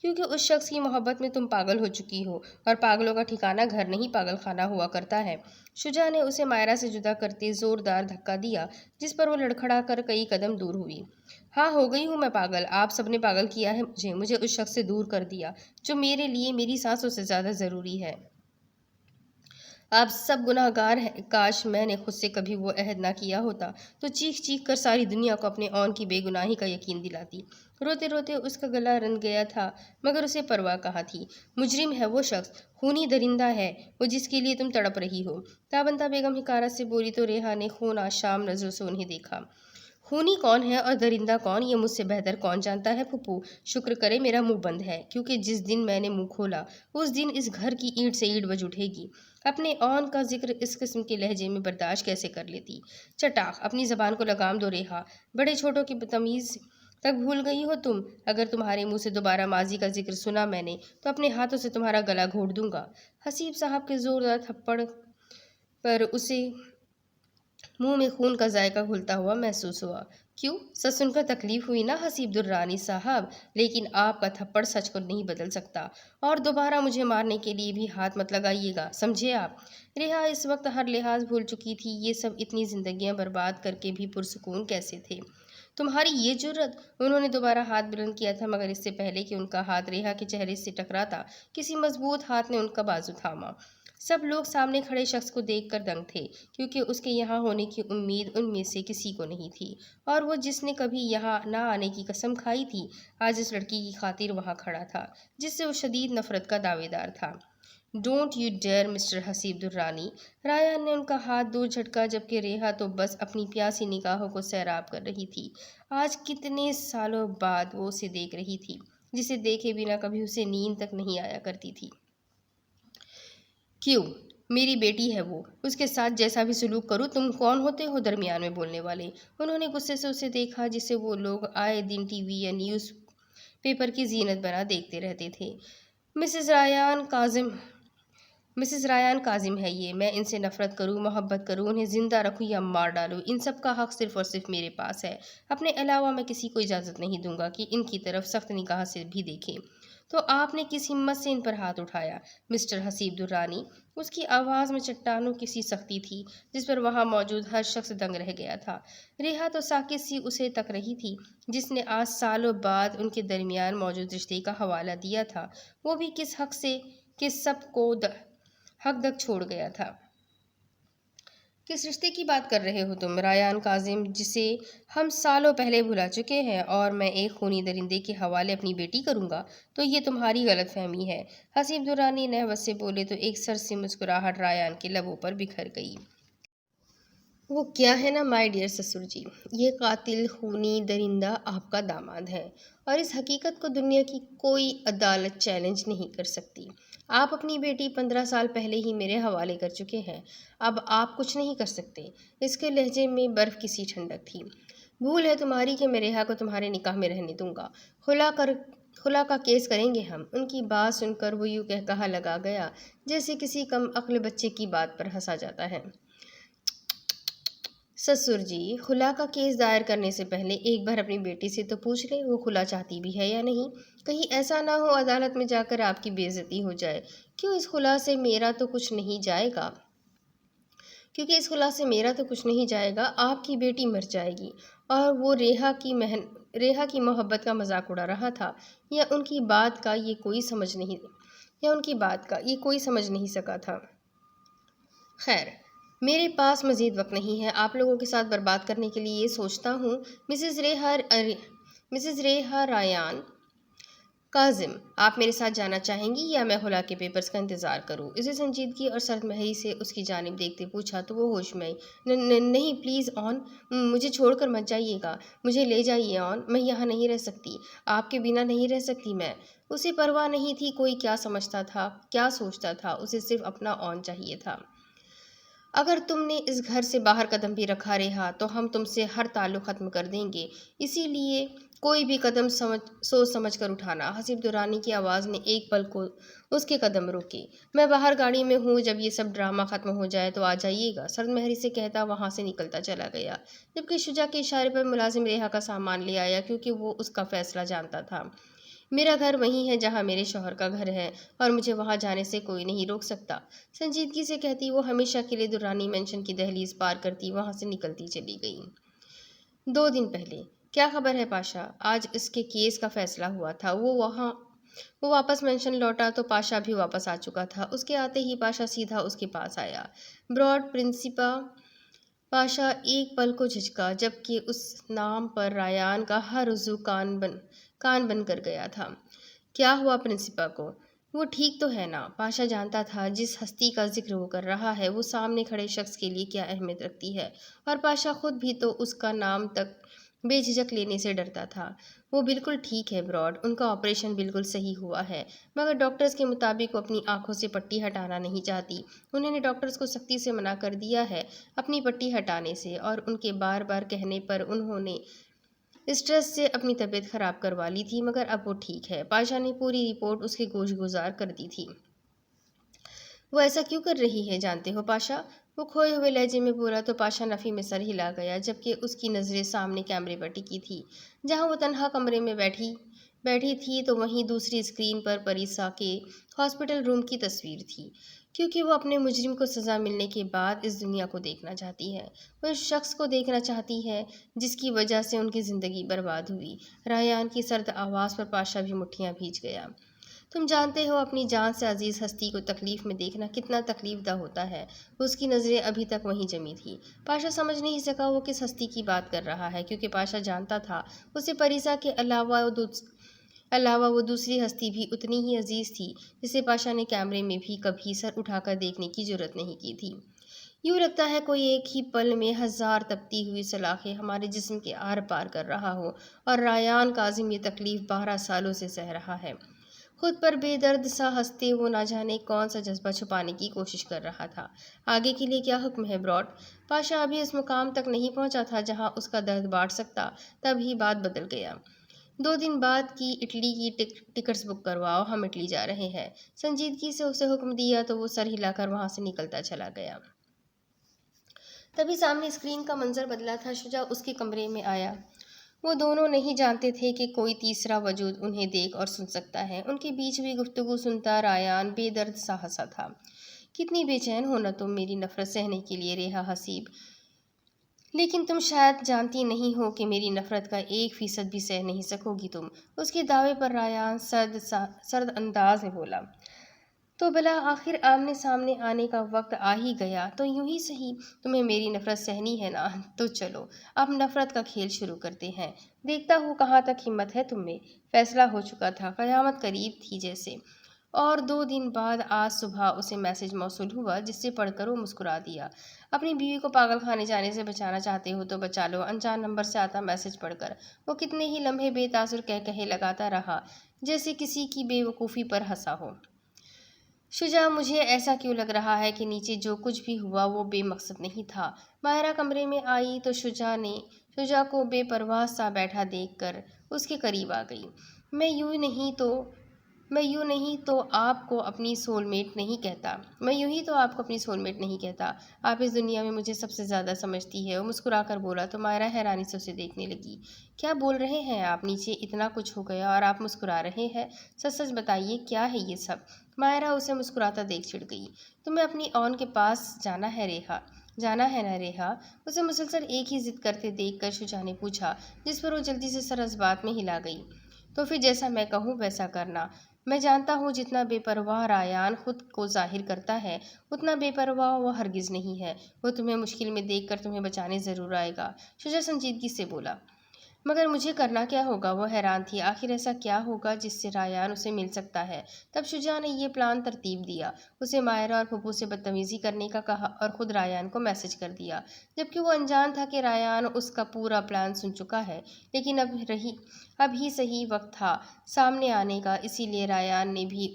کیونکہ اس شخص کی محبت میں تم پاگل ہو چکی ہو، اور پاگلوں کا ٹھکانہ گھر نہیں پاگل خانہ ہوا کرتا ہے۔ شجاع نے اسے مائرہ سے جدا کرتے زوردار دھکا دیا، جس پر وہ لڑکھڑا کر کئی قدم دور ہوئی۔ ہاں ہو گئی ہوں میں پاگل، آپ سب نے پاگل کیا ہے مجھے اس شخص سے دور کر دیا جو میرے لیے میری سانسوں سے زیادہ ضروری ہے۔ آپ سب گناہ گار ہیں، کاش میں نے خود سے کبھی وہ عہد نہ کیا ہوتا تو چیخ چیخ کر ساری دنیا کو اپنے اون کی بے گناہی کا یقین دلاتی۔ روتے روتے اس کا گلا رن گیا تھا، مگر اسے پرواہ کہاں تھی؟ مجرم ہے وہ شخص، خونی درندہ ہے وہ جس کے لیے تم تڑپ رہی ہو۔ تابندہ بیگم حقارت سے بولی تو ریحا نے خون آشام نظروں سے انہیں دیکھا۔ خونی کون ہے اور درندہ کون، یہ مجھ سے بہتر کون جانتا ہے پھپھو؟ شکر کرے میرا منہ بند ہے، کیونکہ جس دن میں نے منہ کھولا اس دن اس گھر کی اینٹ سے اینٹ بج اٹھے گی۔ اپنے اون کا ذکر اس قسم کے لہجے میں برداشت کیسے کر لیتی؟ چٹاخ، اپنی زبان کو لگام دو ریحا، بڑے چھوٹوں کی تمیز تک بھول گئی ہو تم۔ اگر تمہارے منہ سے دوبارہ ماضی کا ذکر سنا میں نے تو اپنے ہاتھوں سے تمہارا گلا گھونٹ دوں گا۔ حسیب صاحب کے زوردار تھپڑ پر اسے منہ میں خون کا ذائقہ گھلتا ہوا محسوس ہوا۔ کیوں؟ سچ سن کر تکلیف ہوئی نا حسیب درانی صاحب، لیکن آپ کا تھپڑ سچ کو نہیں بدل سکتا، اور دوبارہ مجھے مارنے کے لیے بھی ہاتھ مت لگائیے گا، سمجھے آپ؟ ریحا اس وقت ہر لحاظ بھول چکی تھی، یہ سب اتنی زندگیاں برباد کر کے بھی پرسکون کیسے تھے؟ تمہاری یہ جرت؟ انہوں نے دوبارہ ہاتھ بلند کیا تھا، مگر اس سے پہلے کہ ان کا ہاتھ ریحا کے چہرے سے ٹکراتا کسی مضبوط ہاتھ نے ان کا بازو تھاما۔ سب لوگ سامنے کھڑے شخص کو دیکھ کر دنگ تھے، کیونکہ اس کے یہاں ہونے کی امید ان میں سے کسی کو نہیں تھی، اور وہ جس نے کبھی یہاں نہ آنے کی قسم کھائی تھی آج اس لڑکی کی خاطر وہاں کھڑا تھا جس سے وہ شدید نفرت کا دعوے دار تھا۔ Don't you dare mister Haseeb Durrani, Rayan نے ان کا ہاتھ دور جھٹکا، جبکہ ریحا تو بس اپنی پیاسی نگاہوں کو سیراب کر رہی تھی۔ آج کتنے سالوں بعد وہ اسے دیکھ رہی تھی، جسے دیکھے بنا کبھی اسے نیند تک نہیں آیا کرتی تھی۔ کیوں؟ میری بیٹی ہے وہ، اس کے ساتھ جیسا بھی سلوک کروں، تم کون ہوتے ہو درمیان میں بولنے والے؟ انہوں نے غصے سے اسے دیکھا جسے وہ لوگ آئے دن ٹی وی یا نیوز پیپر کی زینت بنا دیکھتے رہتے تھے۔ مسز رایان کاظم ہے یہ، میں ان سے نفرت کروں، محبت کروں، انہیں زندہ رکھوں یا مار ڈالوں، ان سب کا حق صرف اور صرف میرے پاس ہے۔ اپنے علاوہ میں کسی کو اجازت نہیں دوں گا کہ ان کی طرف سخت نگاہ سے بھی دیکھے۔ تو آپ نے کس ہمت سے ان پر ہاتھ اٹھایا مسٹر حسیب درانی؟ اس کی آواز میں چٹانوں کی سی سختی تھی جس پر وہاں موجود ہر شخص دنگ رہ گیا تھا۔ ریحا تو ساکت سی اسے تک رہی تھی جس نے آج سالوں بعد ان کے درمیان موجود رشتے کا حوالہ دیا تھا، وہ بھی کس حق سے کہ سب کو حق تک چھوڑ گیا تھا۔ کس رشتے کی بات کر رہے ہو تم؟ رایان کاظم، جسے ہم سالوں پہلے بھلا چکے ہیں، اور میں ایک خونی درندے کے حوالے اپنی بیٹی کروں گا؟ تو یہ تمہاری غلط فہمی ہے، حسیب درانی نہوت سے بولے تو ایک سرسی مسکراہٹ رایان کے لبوں پر بکھر گئی۔ وہ کیا ہے نا مائی ڈیئر سسر جی، یہ قاتل خونی درندہ آپ کا داماد ہے، اور اس حقیقت کو دنیا کی کوئی عدالت چیلنج نہیں کر سکتی۔ آپ اپنی بیٹی 15 سال پہلے ہی میرے حوالے کر چکے ہیں، اب آپ کچھ نہیں کر سکتے۔ اس کے لہجے میں برف کی سی ٹھنڈک تھی۔ بھول ہے تمہاری کہ میں ریحا کو تمہارے نکاح میں رہنے دوں گا، خلا کا کیس کریں گے ہم۔ ان کی بات سن کر وہ یوں کہا لگا گیا جیسے کسی کم عقل بچے کی بات پر ہنسا جاتا ہے۔ سسر جی، خلا کا کیس دائر کرنے سے پہلے ایک بار اپنی بیٹی سے تو پوچھ لیں وہ خلا چاہتی بھی ہے یا نہیں۔ کہیں ایسا نہ ہو عدالت میں جا کر آپ کی بے عزتی ہو جائے۔ کیوں اس خلا سے میرا تو کچھ نہیں جائے گا کیونکہ اس خلا سے میرا تو کچھ نہیں جائے گا، آپ کی بیٹی مر جائے گی۔ اور وہ ریحا کی محبت کا مذاق اڑا رہا تھا یا ان کی بات کا یہ کوئی سمجھ نہیں سکا تھا۔ خیر، میرے پاس مزید وقت نہیں ہے آپ لوگوں کے ساتھ برباد کرنے کے لیے۔ یہ سوچتا ہوں مسز ریحا ریان کاظم، آپ میرے ساتھ جانا چاہیں گی یا میں خلا کے پیپرز کا انتظار کروں؟ اسے سنجیدگی اور سرد مہری سے اس کی جانب دیکھتے پوچھا تو وہ ہوش میں آئی۔ نہیں پلیز آن، مجھے چھوڑ کر مت جائیے گا، مجھے لے جائیے آن، میں یہاں نہیں رہ سکتی، آپ کے بنا نہیں رہ سکتی میں۔ اسے پرواہ نہیں تھی کوئی کیا سمجھتا تھا، کیا سوچتا تھا، اسے صرف اپنا آن چاہیے تھا۔ اگر تم نے اس گھر سے باہر قدم بھی رکھا ریحا تو ہم تم سے ہر تعلق ختم کر دیں گے، اسی لیے کوئی بھی قدم سوچ سمجھ کر اٹھانا۔ حسیب درانی کی آواز نے ایک پل کو اس کے قدم روکے۔ میں باہر گاڑی میں ہوں، جب یہ سب ڈرامہ ختم ہو جائے تو آ جائیے گا، سرد مہری سے کہتا وہاں سے نکلتا چلا گیا، جبکہ شجاع کے اشارے پر ملازم ریحا کا سامان لے آیا کیونکہ وہ اس کا فیصلہ جانتا تھا۔ میرا گھر وہی ہے جہاں میرے شوہر کا گھر ہے اور مجھے وہاں جانے سے کوئی نہیں روک سکتا، سنجیدگی سے کہتی وہ ہمیشہ کے لیے درانی مینشن کی دہلیز پار کرتی وہاں سے نکلتی چلی گئی۔ 2 دن پہلے کیا خبر ہے پاشا؟ آج اس کے کیس کا فیصلہ ہوا تھا۔ وہ واپس مینشن لوٹا تو پاشا بھی واپس آ چکا تھا۔ اس کے آتے ہی پاشا سیدھا اس کے پاس آیا۔ براڈ پرنسپا پاشا ایک پل کو جھجکا، جبکہ اس نام پر ریان کا ہر عضو کان بن کر گیا تھا۔ کیا ہوا پرنسپا کو؟ وہ ٹھیک تو ہے نا؟ پاشا جانتا تھا جس ہستی کا ذکر وہ کر رہا ہے وہ سامنے کھڑے شخص کے لیے کیا اہمیت رکھتی ہے، اور پاشا خود بھی تو اس کا نام تک بے جھجک لینے سے ڈرتا تھا۔ وہ بالکل ٹھیک ہے براڈ، ان کا آپریشن بالکل صحیح ہوا ہے، مگر ڈاکٹرز کے مطابق وہ اپنی آنکھوں سے پٹی ہٹانا نہیں چاہتی۔ انہوں نے ڈاکٹرز کو سختی سے منع کر دیا ہے اپنی پٹی ہٹانے سے، اور ان کے بار بار کہنے پر انہوں نے اسٹریس سے اپنی طبیعت خراب کروا لی تھی، مگر اب وہ ٹھیک ہے۔ پاشا نے پوری رپورٹ اس کے گوش گزار کر دی تھی۔ وہ ایسا کیوں کر رہی ہے جانتے ہو پاشا؟ وہ کھوئے ہوئے لہجے میں بولا تو پاشا نفی میں سر ہلا گیا، جبکہ اس کی نظریں سامنے کیمرے پر ٹکی تھی۔ جہاں وہ تنہا کمرے میں بیٹھی تھی تو وہیں دوسری اسکرین پر پریسا کے ہاسپٹل روم کی تصویر تھی، کیونکہ وہ اپنے مجرم کو سزا ملنے کے بعد اس دنیا کو دیکھنا چاہتی ہے، وہ اس شخص کو دیکھنا چاہتی ہے جس کی وجہ سے ان کی زندگی برباد ہوئی۔ ریان کی سرد آواز پر پاشا بھی مٹھیاں بھیج گیا۔ تم جانتے ہو اپنی جان سے عزیز ہستی کو تکلیف میں دیکھنا کتنا تکلیف دہ ہوتا ہے۔ اس کی نظریں ابھی تک وہیں جمی تھی۔ پاشا سمجھ نہیں سکا وہ کس ہستی کی بات کر رہا ہے، کیونکہ پاشا جانتا تھا اسے پریسا کے علاوہ وہ دوسری ہستی بھی اتنی ہی عزیز تھی جسے پاشا نے کیمرے میں بھی کبھی سر اٹھا کر دیکھنے کی جرات نہیں کی تھی۔ یوں لگتا ہے کوئی ایک ہی پل میں 1000 تپتی ہوئی سلاخیں ہمارے جسم کے آر پار کر رہا ہو، اور ریان کاظم یہ تکلیف 12 سالوں سے سہ رہا ہے۔ خود پر بے درد سا ہنستے وہ نہ جانے کون سا جذبہ چھپانے کی کوشش کر رہا تھا۔ آگے کے لیے کیا حکم ہے براڈ؟ پاشا ابھی اس مقام تک نہیں پہنچا تھا جہاں اس کا درد بانٹ سکتا، تب ہی بات بدل گیا۔ 2 دن بعد کی اٹلی کی ٹکٹس بک کرواؤ، ہم اٹلی جا رہے ہیں۔ سنجیدگی سے اسے حکم دیا تو وہ سر ہلا کر وہاں سے نکلتا چلا گیا۔ تبھی سامنے اسکرین کا منظر بدلا تھا۔ شجاع اس کے کمرے میں آیا۔ وہ دونوں نہیں جانتے تھے کہ کوئی تیسرا وجود انہیں دیکھ اور سن سکتا ہے۔ ان کے بیچ بھی گفتگو سنتا ریان بے درد سا ہنسا تھا۔ کتنی بے چین ہونا تم میری نفرت سہنے کے لیے ریحا حسیب، لیکن تم شاید جانتی نہیں ہو کہ میری نفرت کا 1% بھی سہ نہیں سکو گی تم۔ اس کے دعوے پر ریان سرد انداز میں بولا، تو بالآخر آمنے سامنے آنے کا وقت آ ہی گیا تو یوں ہی سہی، تمہیں میری نفرت سہنی ہے نا؟ تو چلو اب نفرت کا کھیل شروع کرتے ہیں، دیکھتا ہوں کہاں تک ہمت ہے تم میں۔ فیصلہ ہو چکا تھا، قیامت قریب تھی جیسے۔ اور 2 دن بعد آج صبح اسے میسج موصول ہوا جس سے پڑھ کر وہ مسکرا دیا۔ اپنی بیوی کو پاگل خانے جانے سے بچانا چاہتے ہو تو بچا لو۔ انجان نمبر سے آتا میسج پڑھ کر وہ کتنے ہی لمحے بے تاثر کہے لگاتا رہا جیسے کسی کی بے وقوفی پر ہنسا ہو۔ شجاع، مجھے ایسا کیوں لگ رہا ہے کہ نیچے جو کچھ بھی ہوا وہ بے مقصد نہیں تھا؟ ماہرہ کمرے میں آئی تو شجاع کو بے پرواہ سا بیٹھا دیکھ کر اس کے قریب آ گئی۔ میں یوں نہیں تو آپ کو اپنی سول میٹ نہیں کہتا میں یوں ہی تو آپ کو اپنی سول میٹ نہیں کہتا آپ اس دنیا میں مجھے سب سے زیادہ سمجھتی ہے۔ وہ مسکرا کر بولا تو مائرہ حیرانی سے اسے دیکھنے لگی۔ کیا بول رہے ہیں آپ؟ نیچے اتنا کچھ ہو گیا اور آپ مسکرا رہے ہیں؟ سچ سچ بتائیے کیا ہے یہ سب؟ مائرہ اسے مسکراتا دیکھ چڑ گئی۔ تمہیں اپنی اون کے پاس جانا ہے ریحا، جانا ہے نا ریحا؟ اسے مسلسل ایک ہی ضد کرتے دیکھ کر شجاع نے پوچھا، جس پر وہ جلدی سے سر اس بات میں ہلا گئی۔ تو پھر جیسا میں کہوں ویسا کرنا۔ میں جانتا ہوں جتنا بے پرواہ ریان خود کو ظاہر کرتا ہے اتنا بے پرواہ وہ ہرگز نہیں ہے۔ وہ تمہیں مشکل میں دیکھ کر تمہیں بچانے ضرور آئے گا۔ شجاع سنجیدگی سے بولا۔ مگر مجھے کرنا کیا ہوگا؟ وہ حیران تھی۔ آخر ایسا کیا ہوگا جس سے ریان اسے مل سکتا ہے؟ تب شجاع نے یہ پلان ترتیب دیا۔ اسے مائرہ اور پھپھو سے بدتمیزی کرنے کا کہا اور خود ریان کو میسج کر دیا، جبکہ وہ انجان تھا کہ ریان اس کا پورا پلان سن چکا ہے۔ لیکن اب ہی صحیح وقت تھا سامنے آنے کا، اسی لیے ریان نے بھی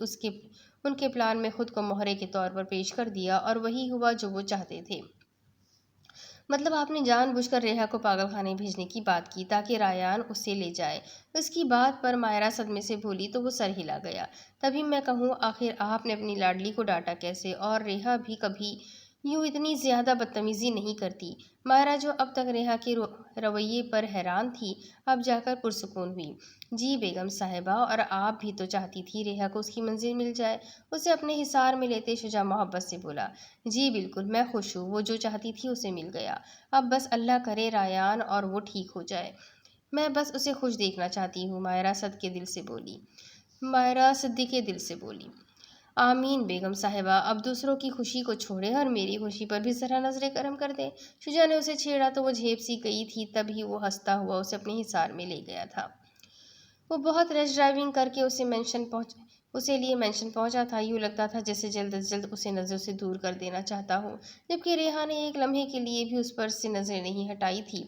ان کے پلان میں خود کو مہرے کے طور پر پیش کر دیا اور وہی ہوا جو وہ چاہتے تھے۔ مطلب آپ نے جان بوجھ کر ریحا کو پاگل خانے بھیجنے کی بات کی تاکہ ریان اسے لے جائے۔ اس کی بات پر مائرہ صدمے سے بولی تو وہ سر ہلا گیا۔ تبھی میں کہوں آخر آپ نے اپنی لاڈلی کو ڈانٹا کیسے؟ اور ریحا بھی کبھی یوں اتنی زیادہ بدتمیزی نہیں کرتی۔ مائرہ جو اب تک ریحا کے رویے پر حیران تھی اب جا کر پرسکون ہوئی۔ جی بیگم صاحبہ، اور آپ بھی تو چاہتی تھی ریحا کو اس کی منزل مل جائے؟ اسے اپنے حصار میں لیتے شجاع محبت سے بولا۔ جی بالکل، میں خوش ہوں، وہ جو چاہتی تھی اسے مل گیا۔ اب بس اللہ کرے ریان اور وہ ٹھیک ہو جائے۔ میں بس اسے خوش دیکھنا چاہتی ہوں، مائرہ صدقے دل سے بولی۔ آمین بیگم صاحبہ، اب دوسروں کی خوشی کو چھوڑیں اور میری خوشی پر بھی ذرا نظر کرم کر دیں۔ شجاع نے اسے چھیڑا تو وہ جھیپ سی گئی تھی، تبھی وہ ہنستا ہوا اسے اپنے حصار میں لے گیا تھا۔ وہ بہت ریش ڈرائیونگ کر کے اسے لیے مینشن پہنچا تھا۔ یوں لگتا تھا جیسے جلد از جلد اسے نظروں سے دور کر دینا چاہتا ہو، جبکہ ریحا نے ایک لمحے کے لیے بھی اس پر سے نظریں نہیں ہٹائی تھی،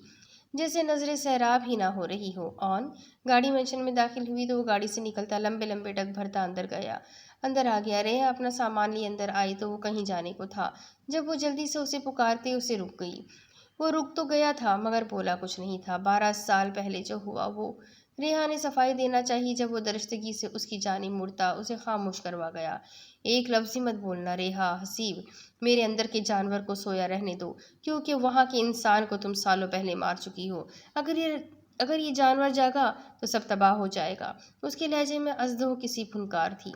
جیسے نظریں سیراب ہی نہ ہو رہی ہو۔ گاڑی مینشن میں داخل ہوئی تو وہ گاڑی سے نکلتا لمبے لمبے ڈگ بھرتا اندر آ گیا۔ ریحا اپنا سامان لیے اندر آئی تو وہ کہیں جانے کو تھا۔ جب وہ جلدی سے اسے پکارتے اسے رک گئی۔ وہ رک تو گیا تھا مگر بولا کچھ نہیں تھا۔ 12 سال پہلے جو ہوا وہ ریحا نے صفائی دینا چاہی، جب وہ درشتگی سے اس کی جانب مڑتا اسے خاموش کروا گیا۔ ایک لفظ ہی مت بولنا ریحا حسیب، میرے اندر کے جانور کو سویا رہنے دو، کیونکہ وہاں کے انسان کو تم سالوں پہلے مار چکی ہو۔ اگر یہ جانور جاگا تو سب تباہ ہو جائے گا۔ اس کے لہجے میں ازدہو کسی پھنکار تھی۔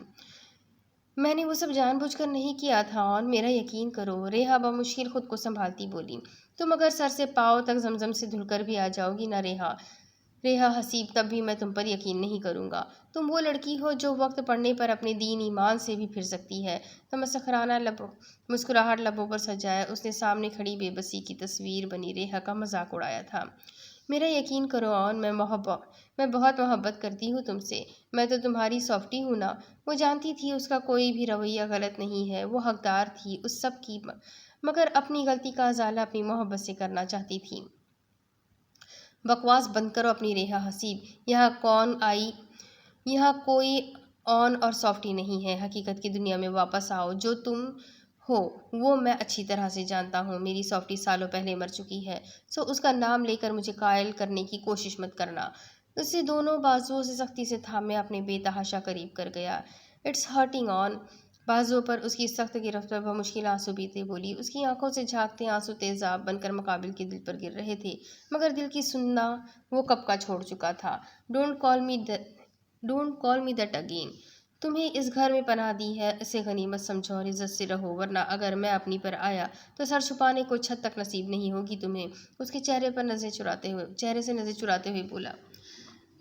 میں نے وہ سب جان بوجھ کر نہیں کیا تھا میرا یقین کرو، ریحا بمشکل خود کو سنبھالتی بولی۔ تم اگر سر سے پاؤں تک زمزم سے دھل کر بھی آ جاؤ گی نا ریحا حسیب، تب بھی میں تم پر یقین نہیں کروں گا۔ تم وہ لڑکی ہو جو وقت پڑنے پر اپنے دین ایمان سے بھی پھر سکتی ہے۔ تمسخرانہ مسکراہٹ لبوں پر سجائے اس نے سامنے کھڑی بے بسی کی تصویر بنی ریحا کا مذاق اڑایا تھا۔ میرا یقین کرو میں بہت محبت کرتی ہوں تم سے، میں تو تمہاری سافٹی ہوں نا۔ وہ جانتی تھی اس کا کوئی بھی رویہ غلط نہیں ہے، وہ حقدار تھی اس سب کی، مگر اپنی غلطی کا ازالہ اپنی محبت سے کرنا چاہتی تھی۔ بکواس بند کرو اپنی ریحا حسیب، یہاں کوئی آن اور سافٹی نہیں ہے۔ حقیقت کی دنیا میں واپس آؤ، جو تم ہو وہ میں اچھی طرح سے جانتا ہوں۔ میری سافٹی سالوں پہلے مر چکی ہے، سو اس کا نام لے کر مجھے قائل کرنے کی کوشش مت کرنا۔ اسے دونوں بازوؤں سے سختی سے تھامے اپنے بے تحاشا قریب کر گیا۔ اٹس ہرٹنگ آن۔ بازوؤں پر اس کی سخت گرفت پر بمشکل آنسو بیتے بولی۔ اس کی آنکھوں سے جھانکتے آنسو تیزاب بن کر مقابل کے دل پر گر رہے تھے، مگر دل کی سننا وہ کب کا چھوڑ چکا تھا۔ Don't call me that again. تمہیں اس گھر میں پناہ دی ہے، اسے غنیمت سمجھو اور عزت سے رہو، ورنہ اگر میں اپنی پر آیا تو سر چھپانے کو چھت تک نصیب نہیں ہوگی تمہیں۔ اس کے چہرے سے نظر چراتے ہوئے بولا۔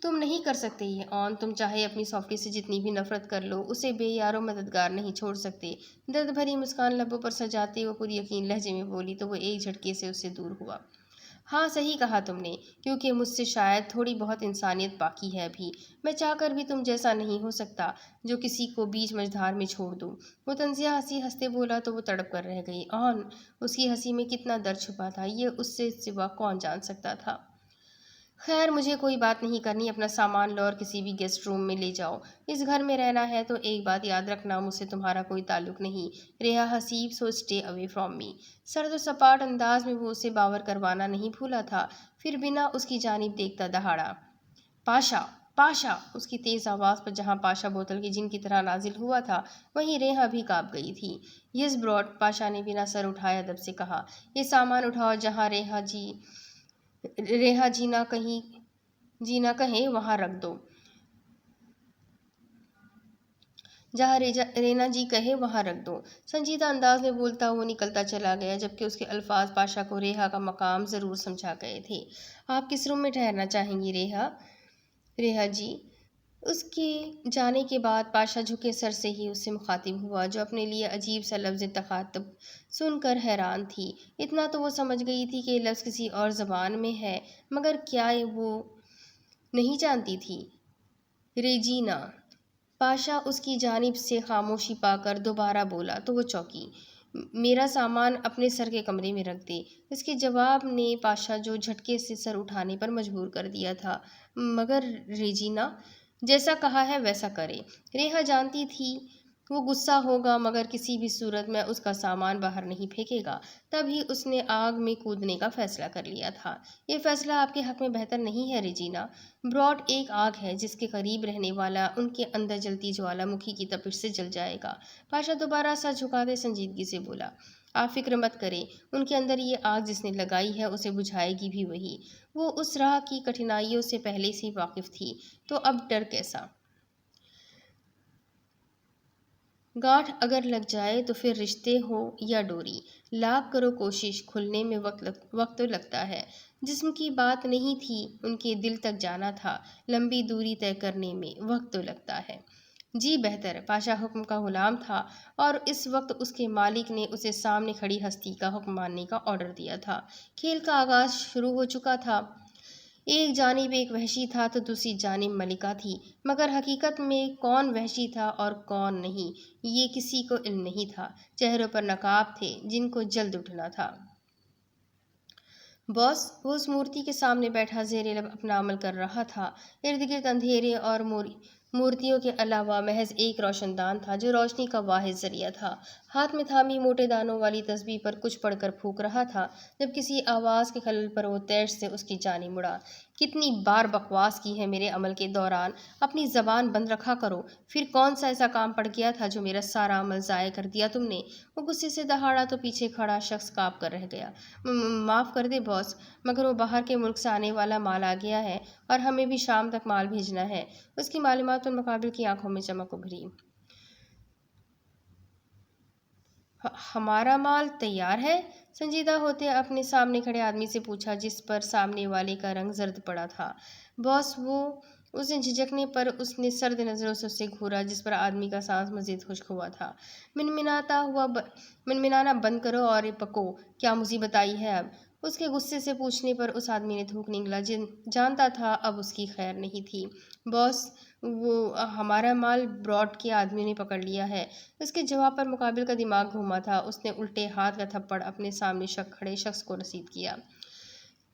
تم نہیں کر سکتے یہ تم چاہے اپنی سافٹی سے جتنی بھی نفرت کر لو، اسے بے یار و مددگار نہیں چھوڑ سکتے۔ درد بھری مسکان لبوں پر سجاتے وہ پر یقین لہجے میں بولی تو وہ ایک جھٹکے سے اس سے دور ہوا۔ ہاں صحیح کہا تم نے، کیونکہ مجھ سے شاید تھوڑی بہت انسانیت باقی ہے ابھی۔ میں چاہ کر بھی تم جیسا نہیں ہو سکتا جو کسی کو بیچ مجھدار میں چھوڑ دوں۔ وہ طنزیہ ہنسی ہنستے بولا تو وہ تڑپ کر رہ گئی۔ اس کی ہنسی میں کتنا درد چھپا تھا یہ اس سے سوا کون جان سکتا تھا۔ خیر مجھے کوئی بات نہیں کرنی، اپنا سامان لو اور کسی بھی گیسٹ روم میں لے جاؤ۔ اس گھر میں رہنا ہے تو ایک بات یاد رکھنا، مجھ سے تمہارا کوئی تعلق نہیں، Riha Haseeb, so stay away from me. سرد و سپاٹ انداز میں وہ اسے باور کروانا نہیں بھولا تھا، پھر بنا اس کی جانب دیکھتا دہاڑا۔ پاشا پاشا! اس کی تیز آواز پر جہاں پاشا بوتل کی جن کی طرح نازل ہوا تھا وہیں ریحا بھی کانپ گئی تھی۔ یس براڈ، پاشا نے بنا سر اٹھائے ادب سے کہا۔ یہ سامان اٹھاؤ، جہاں ریحا جی نہ کہیں وہاں رکھ دو۔ جہاں رینا جی کہے وہاں رکھ دو۔ سنجیدہ انداز میں بولتا وہ نکلتا چلا گیا، جبکہ اس کے الفاظ پاشا کو ریحا کا مقام ضرور سمجھا گئے تھے۔ آپ کس روم میں ٹھہرنا چاہیں گی ریحا جی؟ اس کے جانے کے بعد پاشا جھکے سر سے ہی اس سے مخاطب ہوا، جو اپنے لیے عجیب سا لفظ تخاطب سن کر حیران تھی۔ اتنا تو وہ سمجھ گئی تھی کہ یہ لفظ کسی اور زبان میں ہے، مگر کیا وہ نہیں جانتی تھی؟ ریجینا! پاشا اس کی جانب سے خاموشی پا کر دوبارہ بولا تو وہ چونکی۔ میرا سامان اپنے سر کے کمرے میں رکھ دے۔ اس کے جواب نے پاشا جو جھٹکے سے سر اٹھانے پر مجبور کر دیا تھا۔ مگر ریجینا! جیسا کہا ہے ویسا کرے۔ ریحا جانتی تھی وہ غصہ ہوگا، مگر کسی بھی صورت میں اس کا سامان باہر نہیں پھینکے گا۔ تب ہی اس نے آگ میں کودنے کا فیصلہ کر لیا تھا۔ یہ فیصلہ آپ کے حق میں بہتر نہیں ہے ریجینا۔ براڈ ایک آگ ہے جس کے قریب رہنے والا ان کے اندر جلتی جوالا مکھی کی تپش سے جل جائے گا۔ پاشا دوبارہ سر جھکاتے سنجیدگی سے بولا۔ آپ فکر مت کریں، ان کے اندر یہ آگ جس نے لگائی ہے اسے بجھائے گی بھی وہی۔ وہ اس راہ کی کٹھنائیوں سے پہلے سے واقف تھی، تو اب ڈر کیسا؟ گانٹھ اگر لگ جائے تو پھر رشتے ہو یا ڈوری، لاکھ کرو کوشش، کھلنے میں وقت تو لگتا ہے۔ جسم کی بات نہیں تھی، ان کے دل تک جانا تھا۔ لمبی دوری طے کرنے میں وقت تو لگتا ہے۔ جی بہتر۔ پاشا حکم کا غلام تھا، اور اس وقت اس کے مالک نے اسے سامنے کھڑی ہستی کا حکم ماننے کا آرڈر دیا تھا۔ کھیل کا آغاز شروع ہو چکا تھا۔ ایک جانب ایک وحشی تھا تو دوسری جانب ملکہ تھی، مگر حقیقت میں کون وحشی تھا اور کون نہیں، یہ کسی کو علم نہیں تھا۔ چہروں پر نقاب تھے جن کو جلد اٹھنا تھا۔ باس! وہ اس مورتی کے سامنے بیٹھا زیر لب اپنا عمل کر رہا تھا۔ ارد گرد اندھیرے اور مورتیوں کے علاوہ محض ایک روشن دان تھا جو روشنی کا واحد ذریعہ تھا۔ ہاتھ میں تھامی موٹے دانوں والی تسبیح پر کچھ پڑھ کر پھونک رہا تھا، جب کسی آواز کے خلل پر وہ تیش سے اس کی جانب مڑا۔ کتنی بار بکواس کی ہے میرے عمل کے دوران، اپنی زبان بند رکھا کرو۔ پھر کون سا ایسا کام پڑ گیا تھا جو میرا سارا عمل ضائع کر دیا تم نے؟ وہ غصے سے دہاڑا تو پیچھے کھڑا شخص کانپ کر رہ گیا۔ معاف کر دے باس، مگر وہ باہر کے ملک سے آنے والا مال آ گیا ہے اور ہمیں بھی شام تک مال بھیجنا ہے۔ اس کی معلومات پر مقابل کی آنکھوں میں چمک ابھری۔ ہمارا مال تیار ہے؟ سنجیدہ ہوتے اپنے سامنے کھڑے آدمی سے پوچھا، جس پر سامنے والے کا رنگ زرد پڑا تھا۔ باس! اس نے جھجکنے پر اس نے سرد نظروں سے اسے گھورا، جس پر آدمی کا سانس مزید خشک ہوا تھا۔ منمنانا بند کرو اور پکو، کیا مصیبت آئی ہے اب؟ اس کے غصے سے پوچھنے پر اس آدمی نے تھوک نگلا، جانتا تھا اب اس کی خیر نہیں تھی۔ باس! ہمارا مال براڈ کے آدمیوں نے پکڑ لیا ہے۔ اس کے جواب پر مقابل کا دماغ گھوما تھا۔ اس نے الٹے ہاتھ کا تھپڑ اپنے سامنے کھڑے شخص کو رسید کیا۔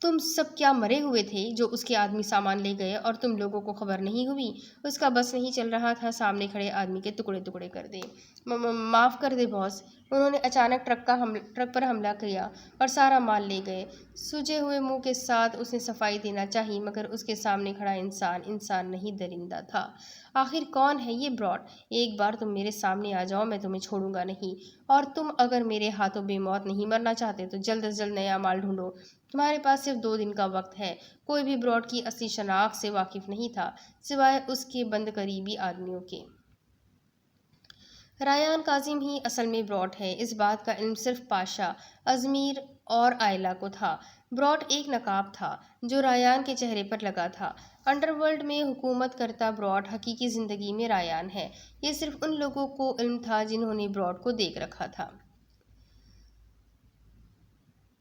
تم سب کیا مرے ہوئے تھے جو اس کے آدمی سامان لے گئے اور تم لوگوں کو خبر نہیں ہوئی؟ اس کا بس نہیں چل رہا تھا سامنے کھڑے آدمی کے ٹکڑے ٹکڑے کر دے۔ معاف کر دے باس، انہوں نے اچانک ٹرک پر حملہ کیا اور سارا مال لے گئے۔ سجے ہوئے منہ کے ساتھ اس نے صفائی دینا چاہی، مگر اس کے سامنے کھڑا انسان نہیں، درندہ تھا۔ آخر کون ہے یہ براڈ؟ ایک بار تم میرے سامنے آ جاؤ، میں تمہیں چھوڑوں گا نہیں، اور تم اگر میرے ہاتھوں بے موت نہیں مرنا چاہتے تو جلد از جلد نیا مال ڈھونڈو۔ تمہارے پاس صرف 2 دن کا وقت ہے۔ کوئی بھی براڈ کی اصلی شناخت سے واقف نہیں تھا، سوائے اس کے بند قریبی آدمیوں کے۔ ریان کاظم ہی اصل میں براڈ ہے، اس بات کا علم صرف پاشا، ازمیر اور آئلہ کو تھا۔ براڈ ایک نقاب تھا جو ریان کے چہرے پر لگا تھا۔ انڈر ورلڈ میں حکومت کرتا براڈ حقیقی زندگی میں ریان ہے۔ یہ صرف ان لوگوں کو علم تھا جنہوں نے براڈ کو دیکھ رکھا تھا۔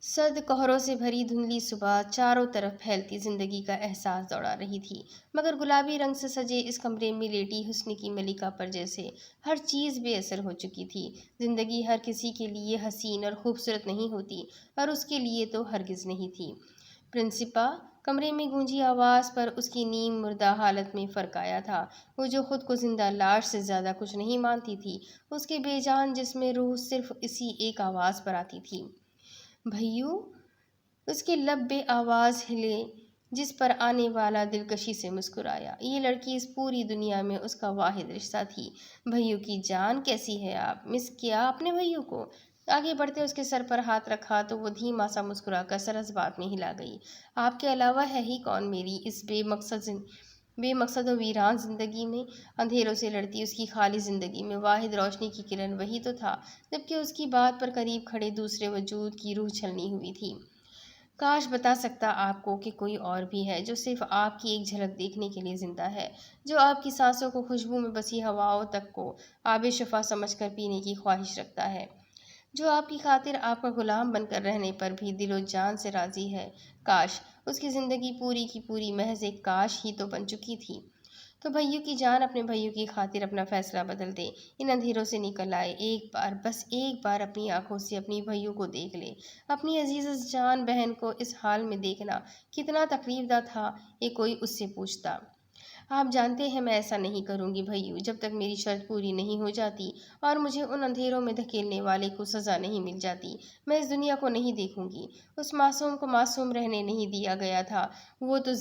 سرد کہروں سے بھری دھندلی صبح چاروں طرف پھیلتی زندگی کا احساس دوڑا رہی تھی، مگر گلابی رنگ سے سجے اس کمرے میں لیٹی حسن کی ملکہ پر جیسے ہر چیز بے اثر ہو چکی تھی۔ زندگی ہر کسی کے لیے حسین اور خوبصورت نہیں ہوتی، اور اس کے لیے تو ہرگز نہیں تھی۔ پرنسپا! کمرے میں گونجی آواز پر اس کی نیم مردہ حالت میں فرق آیا تھا۔ وہ جو خود کو زندہ لاش سے زیادہ کچھ نہیں مانتی تھی، اس کے بے جان جسم میں روح صرف اسی ایک آواز پر آتی تھی۔ بھئیو! اس کے لب بے آواز ہلے، جس پر آنے والا دلکشی سے مسکرایا۔ یہ لڑکی اس پوری دنیا میں اس کا واحد رشتہ تھی۔ بھائیوں کی جان، کیسی ہے آپ؟ مس کیا آپ نے بھائیوں کو؟ آگے بڑھتے اس کے سر پر ہاتھ رکھا تو وہ دھیما سا مسکرا کر سر اس بات میں ہلا گئی۔ آپ کے علاوہ ہے ہی کون میری اس بے مقصد و ویران زندگی میں؟ اندھیروں سے لڑتی اس کی خالی زندگی میں واحد روشنی کی کرن وہی تو تھا، جبکہ اس کی بات پر قریب کھڑے دوسرے وجود کی روح چھلنی ہوئی تھی۔ کاش بتا سکتا آپ کو کہ کوئی اور بھی ہے جو صرف آپ کی ایک جھلک دیکھنے کے لیے زندہ ہے، جو آپ کی سانسوں کو خوشبو میں بسی ہواؤں تک کو آب شفا سمجھ کر پینے کی خواہش رکھتا ہے، جو آپ کی خاطر آپ کا غلام بن کر رہنے پر بھی دل و جان سے راضی ہے۔ کاش اس کی زندگی پوری کی پوری محض ایک کاش ہی تو بن چکی تھی۔ تو بھائیوں کی جان، اپنے بھائیوں کی خاطر اپنا فیصلہ بدل دے، ان اندھیروں سے نکل آئے، ایک بار، بس ایک بار اپنی آنکھوں سے اپنی بھائیوں کو دیکھ لے۔ اپنی عزیز جان بہن کو اس حال میں دیکھنا کتنا تکلیف دہ تھا، یہ کوئی اس سے پوچھتا۔ آپ جانتے ہیں میں ایسا نہیں کروں گی بھائیو، جب تک میری شرط پوری نہیں ہو جاتی اور مجھے ان اندھیروں میں دھکیلنے والے کو سزا نہیں مل جاتی، میں اس دنیا کو نہیں دیکھوں گی۔ اس معصوم کو معصوم رہنے نہیں دیا گیا تھا، وہ تو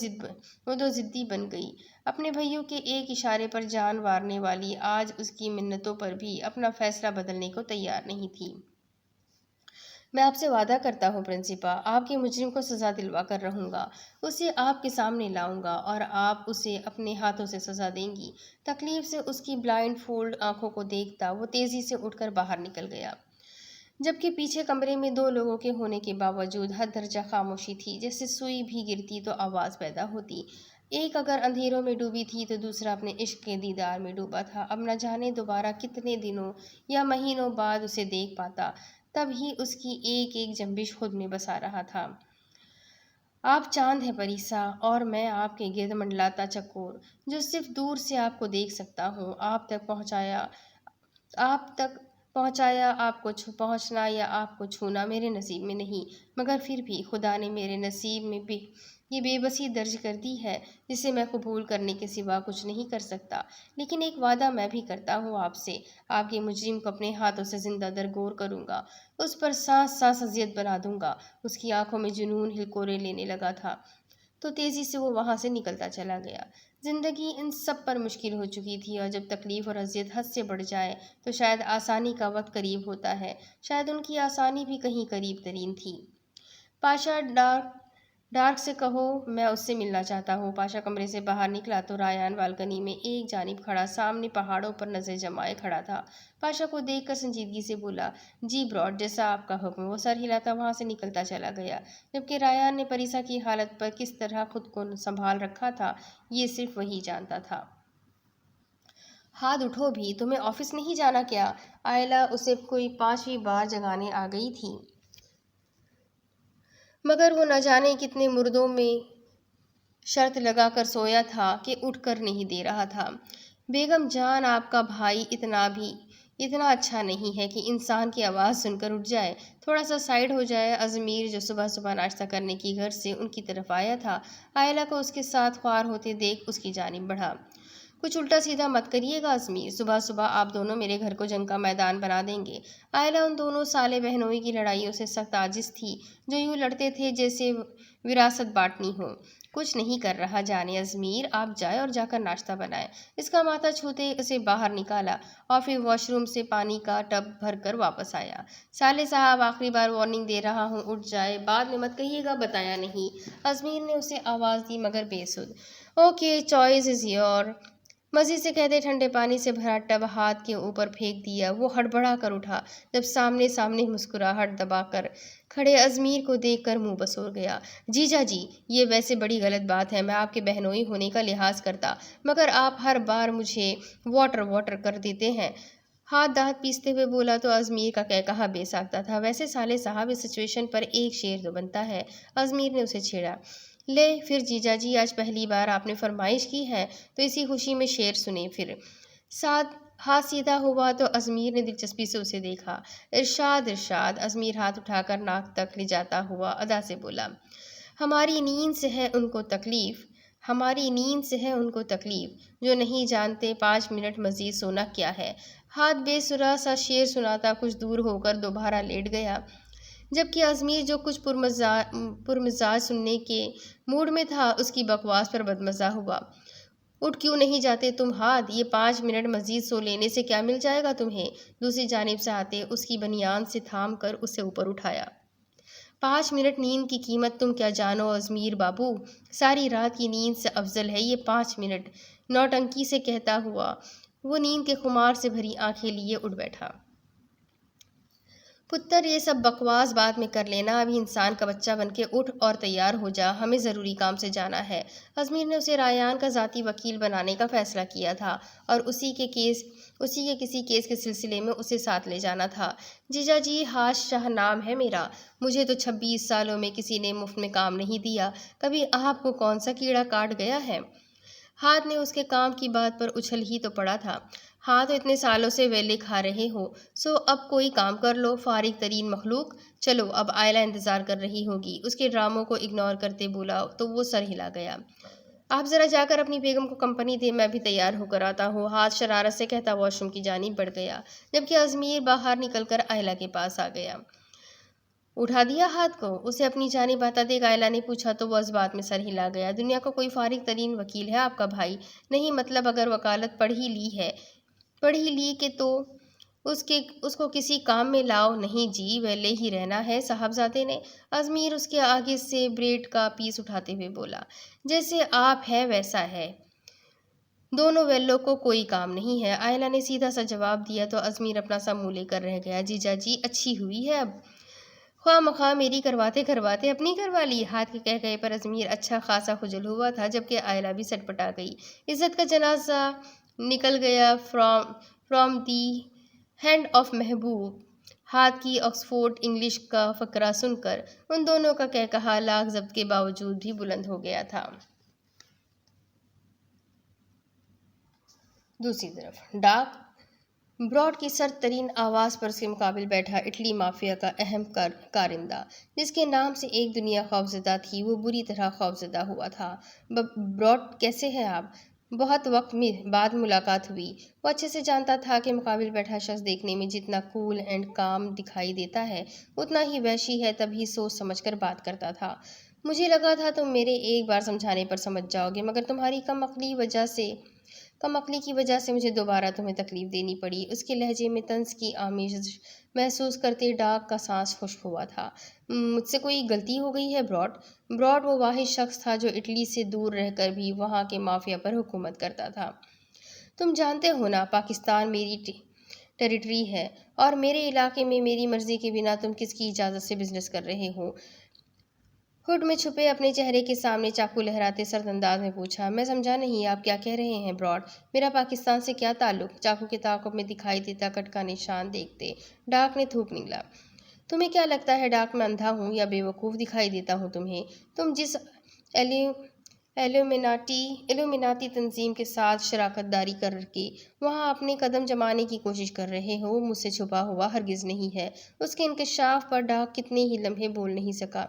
ضدی بن گئی۔ اپنے بھائیوں کے ایک اشارے پر جان وارنے والی آج اس کی منتوں پر بھی اپنا فیصلہ بدلنے کو تیار نہیں تھی۔ میں آپ سے وعدہ کرتا ہوں پرنسپا، آپ کے مجرم کو سزا دلوا کر رہوں گا، اسے آپ کے سامنے لاؤں گا اور آپ اسے اپنے ہاتھوں سے سزا دیں گی۔ تکلیف سے اس کی بلائنڈ فولڈ آنکھوں کو دیکھتا وہ تیزی سے اٹھ کر باہر نکل گیا، جبکہ پیچھے کمرے میں دو لوگوں کے ہونے کے باوجود حد درجہ خاموشی تھی، جیسے سوئی بھی گرتی تو آواز پیدا ہوتی۔ ایک اگر اندھیروں میں ڈوبی تھی تو دوسرا اپنے عشق کے دیدار میں ڈوبا تھا۔ اب نہ جانے دوبارہ کتنے دنوں یا مہینوں بعد اسے دیکھ پاتا، تب ہی اس کی ایک ایک جنبش خود میں بسا رہا تھا۔ آپ چاند ہیں پریسا، اور میں آپ کے گرد منڈلاتا چکور، جو صرف دور سے آپ کو دیکھ سکتا ہوں۔ آپ تک پہنچنا، آپ کو پہنچنا یا آپ کو چھونا میرے نصیب میں نہیں، مگر پھر بھی خدا نے میرے نصیب میں یہ بے بسی درج کر دی ہے، جسے میں قبول کرنے کے سوا کچھ نہیں کر سکتا۔ لیکن ایک وعدہ میں بھی کرتا ہوں آپ سے، آپ کے مجرم کو اپنے ہاتھوں سے زندہ درگور کروں گا، اس پر سانس سانس اذیت بنا دوں گا۔ اس کی آنکھوں میں جنون ہلکورے لینے لگا تھا تو تیزی سے وہ وہاں سے نکلتا چلا گیا۔ زندگی ان سب پر مشکل ہو چکی تھی، اور جب تکلیف اور اذیت حد سے بڑھ جائے تو شاید آسانی کا وقت قریب ہوتا ہے، شاید ان کی آسانی بھی کہیں قریب ترین تھی۔ پاشا، ڈارک سے کہو میں اس سے ملنا چاہتا ہوں۔ پاشا کمرے سے باہر نکلا تو رایان بالکنی میں ایک جانب کھڑا سامنے پہاڑوں پر نظر جمائے کھڑا تھا۔ پاشا کو دیکھ کر سنجیدگی سے بولا، جی براڈ، جیسا آپ کا حکم۔ وہ سر ہلاتا وہاں سے نکلتا چلا گیا، جبکہ رایان نے پریسا کی حالت پر کس طرح خود کو سنبھال رکھا تھا یہ صرف وہی جانتا تھا۔ ہاتھ اٹھو بھی، تمہیں آفس نہیں جانا کیا؟ آئلہ اسے کوئی 5ویں بار جگانے آ گئی تھی، مگر وہ نہ جانے کتنے مردوں میں شرط لگا کر سویا تھا کہ اٹھ کر نہیں دے رہا تھا۔ بیگم جان، آپ کا بھائی اتنا اچھا نہیں ہے کہ انسان کی آواز سن کر اٹھ جائے، تھوڑا سا سائیڈ ہو جائے۔ ازمیر، جو صبح صبح ناشتہ کرنے کی غرض سے ان کی طرف آیا تھا، آئلہ کو اس کے ساتھ خوار ہوتے دیکھ اس کی جانب بڑھا۔ کچھ الٹا سیدھا مت کریے گا ازمیر، صبح صبح آپ دونوں میرے گھر کو جنگ کا میدان بنا دیں گے۔ آئلہ ان دونوں سالے بہنوئی کی لڑائیوں سے سخت عاجز تھی، جو یوں لڑتے تھے جیسے وراثت بانٹنی ہو۔ کچھ نہیں کر رہا جانے ازمیر، آپ جائیں اور جا کر ناشتہ بنائیں۔ اس کا ماتھا چھوتے اسے باہر نکالا اور پھر واش روم سے پانی کا ٹب بھر کر واپس آیا۔ سالے صاحب، آخری بار وارننگ دے رہا ہوں، اٹھ جائیں، بعد میں مت کہیے گا بتایا نہیں۔ ازمیر نے اسے آواز دی مگر بے سود۔ Okay, choice is your. مزید سے کہتے ٹھنڈے پانی سے بھرا ٹب ہاتھ کے اوپر پھینک دیا۔ وہ ہڑبڑا کر اٹھا، جب سامنے مسکراہٹ دبا کر کھڑے ازمیر کو دیکھ کر منہ بسور گیا۔ جیجا جی، یہ ویسے بڑی غلط بات ہے، میں آپ کے بہنوئی ہونے کا لحاظ کرتا، مگر آپ ہر بار مجھے واٹر کر دیتے ہیں۔ ہاتھ دانت پیستے ہوئے بولا تو ازمیر کا کہا بے ساختہ تھا۔ ویسے سالے صاحب، اس سچویشن پر ایک شعر تو بنتا ہے۔ ازمیر نے اسے چھیڑا۔ لے پھر جیجا جی، آج پہلی بار آپ نے فرمائش کی ہے تو اسی خوشی میں شعر سنیں پھر۔ ہاتھ سیدھا ہوا تو ازمیر نے دلچسپی سے اسے دیکھا۔ ارشاد ارشاد، ازمیر ہاتھ اٹھا کر ناک تک لے جاتا ہوا ادا سے بولا۔ ہماری نیند سے ہے ان کو تکلیف، جو نہیں جانتے 5 منٹ مزید سونا کیا ہے۔ ہاتھ بے سرا سا شعر سناتا کچھ دور ہو کر دوبارہ لیٹ گیا۔ جبکہ ازمیر جو کچھ پرمزاج سننے کے موڈ میں تھا، اس کی بکواس پر بدمزہ ہوا۔ اٹھ کیوں نہیں جاتے تم ہاتھ؟ یہ 5 منٹ مزید سو لینے سے کیا مل جائے گا تمہیں؟ دوسری جانب سے آتے اس کی بنیان سے تھام کر اسے اوپر اٹھایا۔ 5 منٹ نیند کی قیمت تم کیا جانو ازمیر بابو؟ ساری رات کی نیند سے افضل ہے یہ 5 منٹ، نوٹنکی سے کہتا ہوا وہ نیند کے خمار سے بھری آنکھیں لیے اٹھ بیٹھا۔ پتر، یہ سب بکواس بعد میں کر لینا، ابھی انسان کا بچہ بن کے اٹھ اور تیار ہو جا، ہمیں ضروری کام سے جانا ہے۔ ازمیر نے اسے ریان کا ذاتی وکیل بنانے کا فیصلہ کیا تھا اور اسی کے کسی کیس کے سلسلے میں اسے ساتھ لے جانا تھا۔ جیجا جی، حاج شاہ نام ہے میرا، مجھے تو 26 سالوں میں کسی نے مفت میں کام نہیں دیا، کبھی آپ کو کون سا کیڑا کاٹ گیا ہے؟ ہاتھ نے اس کے کام کی بات پر اچھل ہی تو پڑا تھا۔ ہاں تو اتنے سالوں سے ویلے کھا رہے ہو، سو اب کوئی کام کر لو، فارغ ترین مخلوق۔ چلو، اب آئلہ انتظار کر رہی ہوگی۔ اس کے ڈراموں کو اگنور کرتے بولا تو وہ سر ہلا گیا۔ آپ ذرا جا کر اپنی بیگم کو کمپنی دے، میں بھی تیار ہو کر آتا ہوں۔ ہاتھ شرارت سے کہتا واش روم کی جانب بڑھ گیا، جبکہ ازمیر باہر نکل کر آئلہ کے پاس آ گیا۔ اٹھا دیا ہاتھ کو؟ اسے اپنی جانب آتا دیکھ آئلہ نے پوچھا تو وہ اس بات میں سر ہلا گیا۔ دنیا کا کوئی فارغ ترین وکیل ہے آپ کا بھائی؟ نہیں، مطلب اگر وکالت پڑھ ہی لی کہ تو اس کو کسی کام میں لاؤ۔ نہیں جی، ویلے ہی رہنا ہے صاحبزادے نے۔ ازمیر اس کے آگے سے بریڈ کا پیس اٹھاتے ہوئے بولا، جیسے آپ ہے ویسا ہے، دونوں ویلوں کو کوئی کام نہیں ہے۔ آئلہ نے سیدھا سا جواب دیا تو ازمیر اپنا سا منہ لے کر رہ گیا۔ جیجا جی، اچھی ہوئی ہے اب، خواہ مخواہ میری کرواتے اپنی کروا لی۔ ہاتھ کے کہہ گئے پر ازمیر اچھا خاصا خجل ہوا تھا، جبکہ آئلہ بھی سٹ پٹا گئی۔ عزت کا جنازہ نکل گیا فرام دی ہینڈ آف محبوب۔ ہاتھ کی آکسفورڈ انگلش کا فقرہ سن کر ان دونوں کا قہقہا لاکھ ضبط کے باوجود بھی بلند ہو گیا تھا۔ دوسری طرف ڈاک براڈ کی سرد ترین آواز پر اس کے مقابل بیٹھا اٹلی مافیا کا اہم کارندہ، جس کے نام سے ایک دنیا خوفزدہ تھی، وہ بری طرح خوفزدہ ہوا تھا۔ براڈ، کیسے ہیں آپ؟ بہت وقت بعد ملاقات ہوئی۔ وہ اچھے سے جانتا تھا کہ مقابل بیٹھا شخص دیکھنے میں جتنا کول اینڈ کام دکھائی دیتا ہے، اتنا ہی وحشی ہے، تبھی سوچ سمجھ کر بات کرتا تھا۔ مجھے لگا تھا تم میرے ایک بار سمجھانے پر سمجھ جاؤ گے، مگر تمہاری کم عقلی کی وجہ سے مجھے دوبارہ تمہیں تکلیف دینی پڑی۔ اس کے لہجے میں طنز کی آمیزش محسوس کرتے ڈاک کا سانس خشک ہوا تھا۔ مجھ سے کوئی غلطی ہو گئی ہے براڈ؟ براڈ وہ واحد شخص تھا جو اٹلی سے دور رہ کر بھی وہاں کے مافیا پر حکومت کرتا تھا۔ تم جانتے ہو نا، پاکستان میری ٹیریٹری ہے اور میرے علاقے میں میری مرضی کے بنا تم کس کی اجازت سے بزنس کر رہے ہو؟ ہڈ میں چھپے اپنے چہرے کے سامنے چاقو لہراتے سرد انداز میں پوچھا۔ میں سمجھا نہیں، آپ کیا کہہ رہے ہیں براڈ؟ میرا پاکستان سے کیا تعلق؟ چاقو کے تعاقب میں دکھائی دیتا کٹ کا نشان دیکھتے ڈاک نے تھوک نگلا۔ تمہیں کیا لگتا ہے ڈاک، میں اندھا ہوں یا بے وقوف دکھائی دیتا ہوں تمہیں؟ تم جس ایلومیناتی تنظیم کے ساتھ شراکت داری کر کے وہاں اپنے قدم جمانے کی کوشش کر رہے ہو، وہ مجھ سے چھپا ہوا ہرگز نہیں ہے۔ اس کے انکشاف پر ڈاک کتنے ہی لمحے بول نہیں سکا۔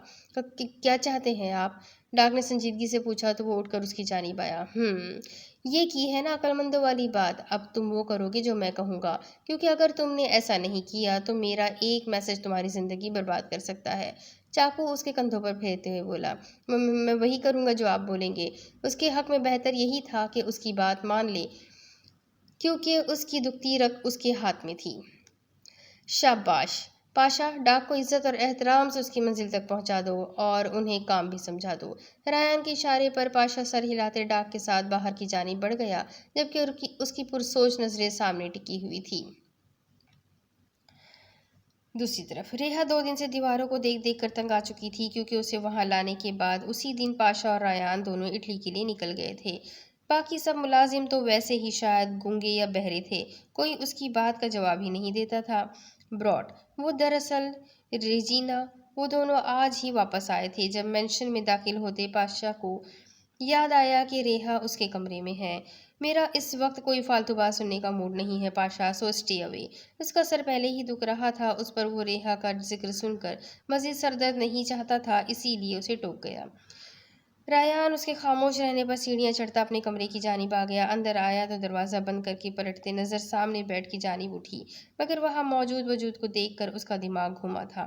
کیا چاہتے ہیں آپ؟ ڈاک نے سنجیدگی سے پوچھا تو وہ اٹھ کر اس کی جانب آیا۔ یہ کی ہے نا عقل مندوں والی بات، اب تم وہ کرو گے جو میں کہوں گا، کیونکہ اگر تم نے ایسا نہیں کیا تو میرا ایک میسج تمہاری زندگی برباد کر سکتا ہے۔ چاقو اس کے کندھوں پر پھیرتے ہوئے بولا، میں وہی کروں گا جو آپ بولیں گے۔ اس کے حق میں بہتر یہی تھا کہ اس کی بات مان لے، کیونکہ اس کی دکھتی رگ اس کے ہاتھ میں تھی۔ شاباش پاشا، ڈاک کو عزت اور احترام سے اس کی منزل تک پہنچا دو اور انہیں کام بھی سمجھا دو۔ ریان کے اشارے پر پاشا سر ہلاتے ڈاک کے ساتھ باہر کی جانب بڑھ گیا، جبکہ اس کی پرسوچ نظریں سامنے ٹکی ہوئی تھیں۔ دوسری طرف ریحا 2 دن سے دیواروں کو دیکھ دیکھ کر تنگ آ چکی تھی، کیونکہ اسے وہاں لانے کے بعد اسی دن پاشا اور ریان دونوں اٹلی کے لیے نکل گئے تھے۔ باقی سب ملازم تو ویسے ہی شاید گونگے یا بہرے تھے، کوئی اس کی بات کا جواب ہی نہیں دیتا تھا۔ براڈ، وہ دراصل ریجینا، وہ دونوں آج ہی واپس آئے تھے۔ جب مینشن میں داخل ہوتے پاشا کو یاد آیا کہ ریحا اس کے کمرے میں ہے۔ میرا اس وقت کوئی فالتو بات سننے کا موڈ نہیں ہے پاشا، سو اسٹے اوے۔ اس کا سر پہلے ہی دکھ رہا تھا، اس پر وہ ریحا کا ذکر سن کر مزید سر درد نہیں چاہتا تھا، اسی لیے اسے ٹوک گیا۔ ریان اس کے خاموش رہنے پر سیڑھیاں چڑھتا اپنے کمرے کی جانب آ گیا۔ اندر آیا تو دروازہ بند کر کے پلٹتے نظر سامنے بیڈ کی جانب اٹھی، مگر وہاں موجود وجود کو دیکھ کر اس کا دماغ گھوما تھا۔